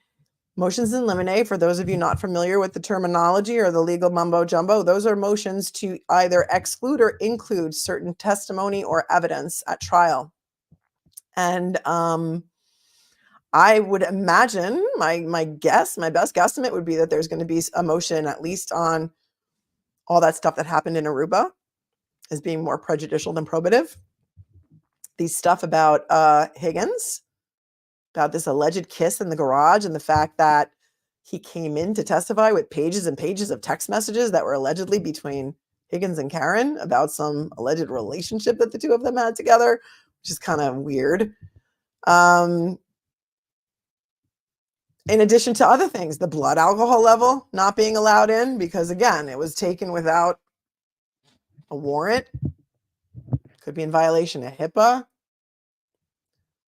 Motions in limine, for those of you not familiar with the terminology or the legal mumbo jumbo, those are motions to either exclude or include certain testimony or evidence at trial. And I would imagine my best guesstimate would be that there's going to be a motion at least on all that stuff that happened in Aruba as being more prejudicial than probative. The stuff about Higgins, about this alleged kiss in the garage, and the fact that he came in to testify with pages and pages of text messages that were allegedly between Higgins and Karen about some alleged relationship that the two of them had together, which is kind of weird. In addition to other things, the blood alcohol level not being allowed in because, again, it was taken without a warrant. Could be in violation of HIPAA.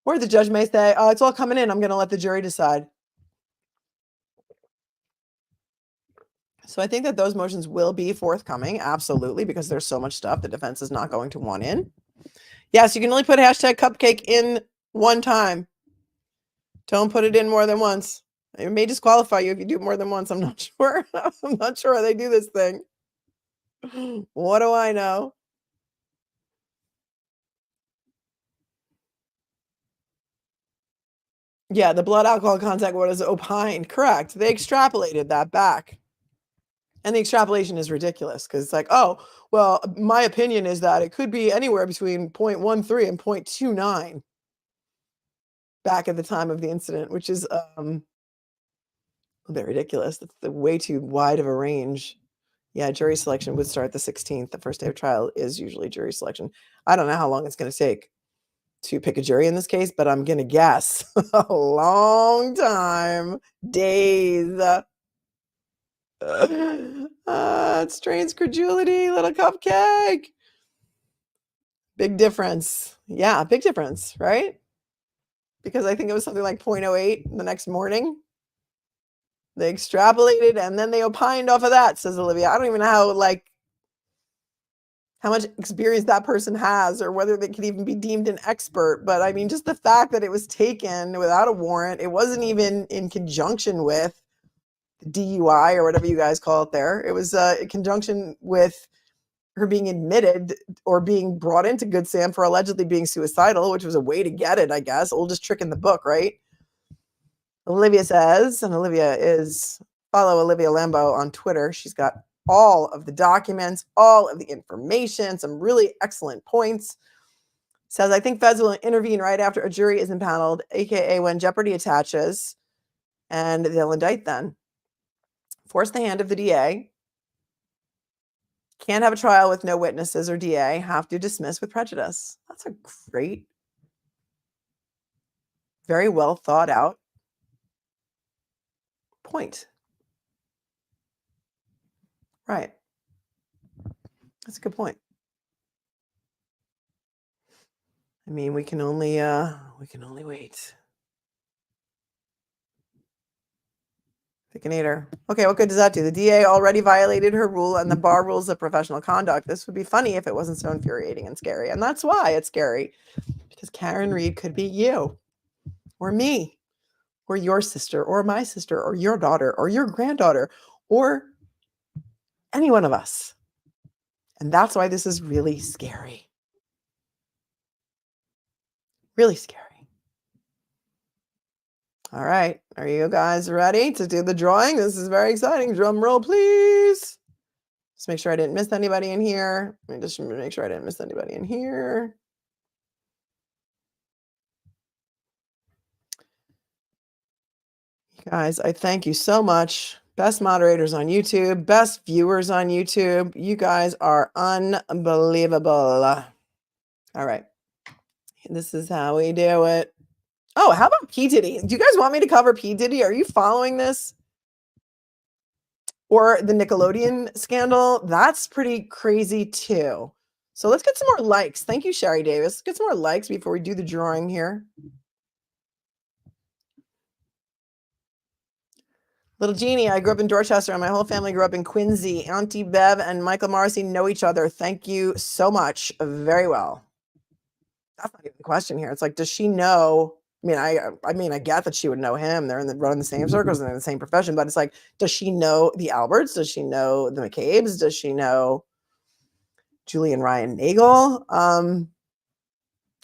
Or the judge may say, oh, it's all coming in. I'm going to let the jury decide. So I think that those motions will be forthcoming, absolutely, because there's so much stuff the defense is not going to want in. Yes, you can only put hashtag cupcake in one time. Don't put it in more than once. It may disqualify you if you do it more than once. I'm not sure. I'm not sure how they do this thing. What do I know? Yeah, the blood alcohol content was opined. Correct. They extrapolated that back. And the extrapolation is ridiculous because it's like, oh, well, my opinion is that it could be anywhere between 0.13 and 0.29 back at the time of the incident, which is a bit ridiculous. That's way too wide of a range. Yeah, jury selection would start the 16th. The first day of trial is usually jury selection. I don't know how long it's going to take to pick a jury in this case, but I'm going to guess a long time, days. It strains credulity, little cupcake. Big difference. Yeah, big difference, right? Because I think it was something like 0.08 the next morning. They extrapolated and then they opined off of that, says Olivia. I don't even know how much experience that person has or whether they could even be deemed an expert. But I mean, just the fact that it was taken without a warrant, it wasn't even in conjunction with DUI or whatever you guys call it there. It was in conjunction with her being admitted or being brought into Good Sam for allegedly being suicidal, which was a way to get it, I guess. Oldest trick in the book, right? Olivia says, and Olivia is, follow Olivia Lambo on Twitter. She's got all of the documents, all of the information, some really excellent points. Says, I think feds will intervene right after a jury is impaneled, aka when jeopardy attaches, and they'll indict then. Force the hand of the DA. Can't have a trial with no witnesses or DA. Have to dismiss with prejudice. That's a great, very well thought out point. Right. That's a good point. I mean, we can only wait. Thickinator. Okay, what good does that do? The DA already violated her rule and the bar rules of professional conduct. This would be funny if it wasn't so infuriating and scary. And that's why it's scary. Because Karen Reed could be you or me or your sister or my sister or your daughter or your granddaughter or any one of us. And that's why this is really scary. Really scary. All right. Are you guys ready to do the drawing? This is very exciting. Drum roll, please. Just make sure I didn't miss anybody in here. Let me just make sure I didn't miss anybody in here. You guys, I thank you so much. Best moderators on YouTube, best viewers on YouTube. You guys are unbelievable. All right. This is how we do it. Oh, how about P. Diddy? Do you guys want me to cover P. Diddy? Are you following this? Or the Nickelodeon scandal? That's pretty crazy too. So let's get some more likes. Thank you, Sherry Davis. Let's get some more likes before we do the drawing here. Little Jeannie, I grew up in Dorchester and my whole family grew up in Quincy. Auntie Bev and Michael Morrisey know each other. Thank you so much. Very well. That's not even the question here. It's like, does she know? I mean, I get that she would know him. They're running the same circles and in the same profession, but it's like, does she know the Alberts? Does she know the McCabe's? Does she know Julie and Ryan Nagel?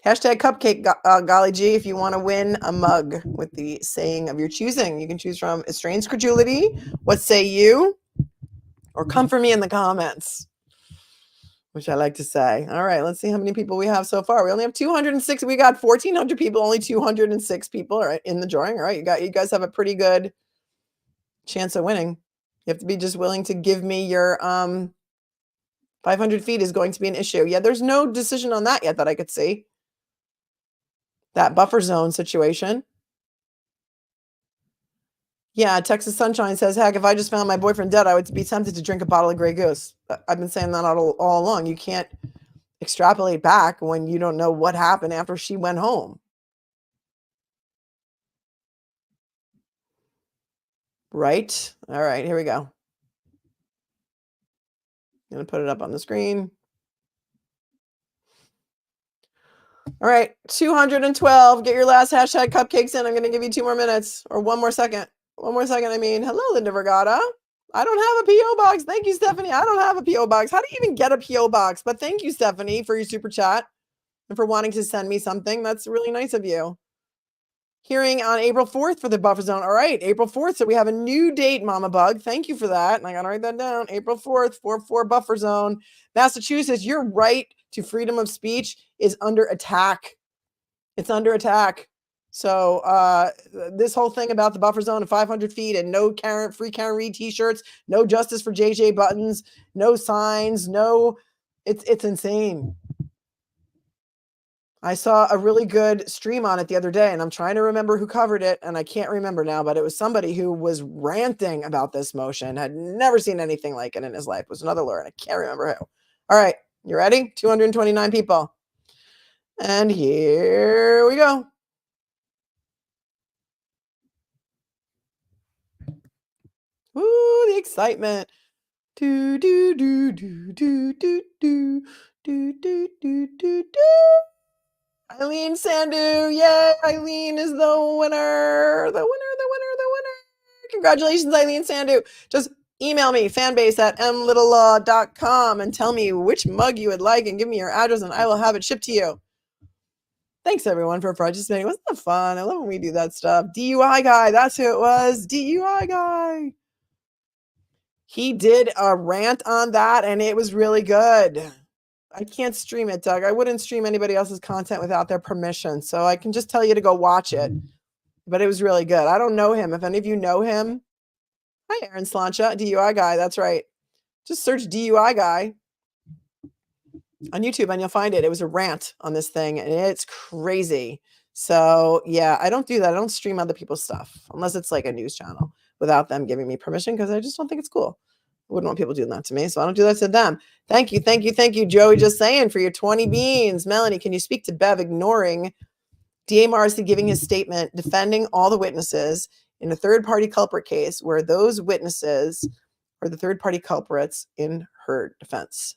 Hashtag cupcake, golly gee, if you want to win a mug with the saying of your choosing. You can choose from estranged credulity, what say you, or come for me in the comments, which I like to say. All right, let's see how many people we have so far. We only have 206. We got 1,400 people, only 206 people. All right, in the drawing. All right, you guys have a pretty good chance of winning. You have to be just willing to give me your 500 feet is going to be an issue. Yeah, there's no decision on that yet that I could see. That buffer zone situation. Yeah, Texas Sunshine says, heck, if I just found my boyfriend dead, I would be tempted to drink a bottle of Grey Goose. I've been saying that all along. You can't extrapolate back when you don't know what happened after she went home. Right? All right, here we go. I'm going to put it up on the screen. All right, 212. Get your last hashtag cupcakes in. I'm going to give you 2 more minutes or 1 more second. 1 more second, I mean. Hello, Linda Vergata. I don't have a P.O. box. Thank you, Stephanie. I don't have a P.O. box. How do you even get a P.O. box? But thank you, Stephanie, for your super chat and for wanting to send me something. That's really nice of you. Hearing on April 4th for the buffer zone. All right, April 4th. So we have a new date, Mama Bug. Thank you for that. And I got to write that down. April 4th, 4-4 buffer zone. Massachusetts, your right to freedom of speech is under attack. It's under attack. So this whole thing about the buffer zone of 500 feet and no free Karen Reed t-shirts, no justice for JJ buttons, no signs, it's insane. I saw a really good stream on it the other day, and I'm trying to remember who covered it, and I can't remember now, but it was somebody who was ranting about this motion, had never seen anything like it in his life. It was another lawyer, and I can't remember who. All right, you ready? 229 people. And here we go. Ooh, the excitement. Do, do, do, do, do, do, do, do, do, do, do, do. Eileen Sandu, yay! Eileen is the winner. The winner. Congratulations, Eileen Sandu. Just email me, fanbase@mlittlelaw.com, and tell me which mug you would like and give me your address, and I will have it shipped to you. Thanks, everyone, for participating. Wasn't that fun? I love when we do that stuff. DUI guy, that's who it was. DUI guy. He did a rant on that, and it was really good. I can't stream it, Doug. I wouldn't stream anybody else's content without their permission. So I can just tell you to go watch it. But it was really good. I don't know him. If any of you know him, hi, Aaron Slancha, DUI guy. That's right. Just search DUI guy on YouTube and you'll find it. It was a rant on this thing, and it's crazy. So yeah, I don't do that. I don't stream other people's stuff unless it's like a news channel without them giving me permission, because I just don't think it's cool. I wouldn't want people doing that to me, so I don't do that to them. Thank you, Joey. Just saying, for your 20 beans. Melanie, can you speak to Bev ignoring DA Morrisey giving his statement defending all the witnesses in a third-party culprit case where those witnesses are the third-party culprits in her defense?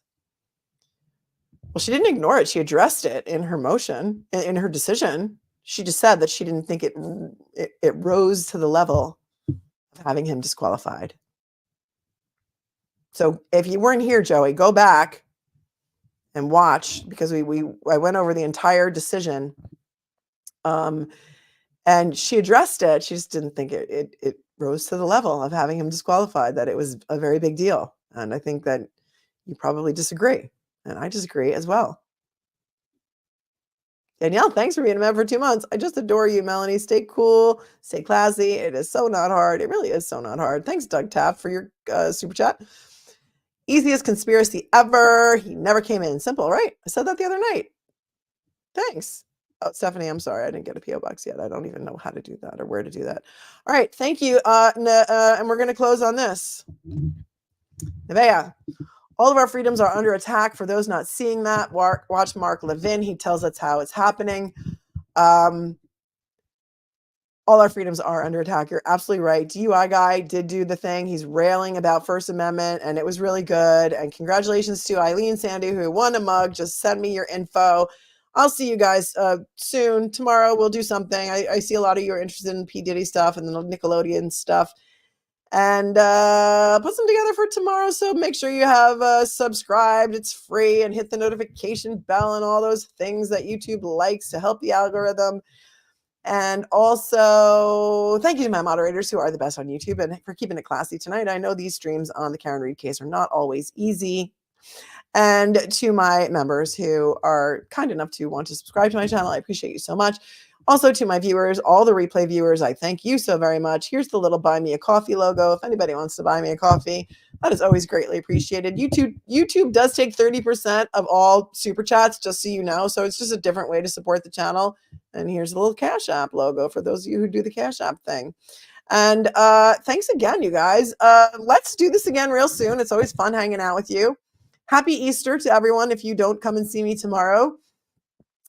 Well, she didn't ignore it. She addressed it in her motion, in her decision. She just said that she didn't think it rose to the level of having him disqualified. So if you weren't here, Joey, go back and watch, because I went over the entire decision, and she addressed it. She just didn't think it rose to the level of having him disqualified, that it was a very big deal. And I think that you probably disagree, and I disagree as well. Danielle, thanks for being a member for 2 months. I just adore you, Melanie. Stay cool, stay classy. It is so not hard. It really is so not hard. Thanks, Doug Taft, for your super chat. Easiest conspiracy ever. He never came in. Simple, right? I said that the other night. Thanks. Oh, Stephanie, I'm sorry. I didn't get a P.O. box yet. I don't even know how to do that or where to do that. All right. Thank you. And we're going to close on this. Nevaeh. All of our freedoms are under attack. For those not seeing that, watch Mark Levin. He tells us how it's happening. All our freedoms are under attack. You're absolutely right. DUI guy did do the thing. He's railing about First Amendment, and it was really good. And congratulations to Eileen Sandu, who won a mug. Just send me your info. I'll see you guys soon. Tomorrow we'll do something. I see a lot of you are interested in P. Diddy stuff and the Nickelodeon stuff. And put some together for tomorrow. So make sure you have subscribed. It's free, and hit the notification bell and all those things that YouTube likes to help the algorithm. And also, thank you to my moderators, who are the best on YouTube, and for keeping it classy tonight. I know these streams on the Karen Reed case are not always easy. And to my members who are kind enough to want to subscribe to my channel, I appreciate you so much. Also to my viewers, all the replay viewers, I thank you so very much. Here's the little buy me a coffee logo. If anybody wants to buy me a coffee, that is always greatly appreciated. YouTube does take 30% of all super chats, just so you know. So it's just a different way to support the channel. And here's a little Cash App logo for those of you who do the Cash App thing. And thanks again, you guys. Let's do this again real soon. It's always fun hanging out with you. Happy Easter to everyone if you don't come and see me tomorrow.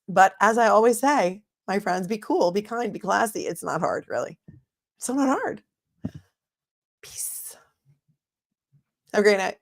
But as I always say, my friends, be cool, be kind, be classy. It's not hard, really. It's not hard. Peace. Have a great night.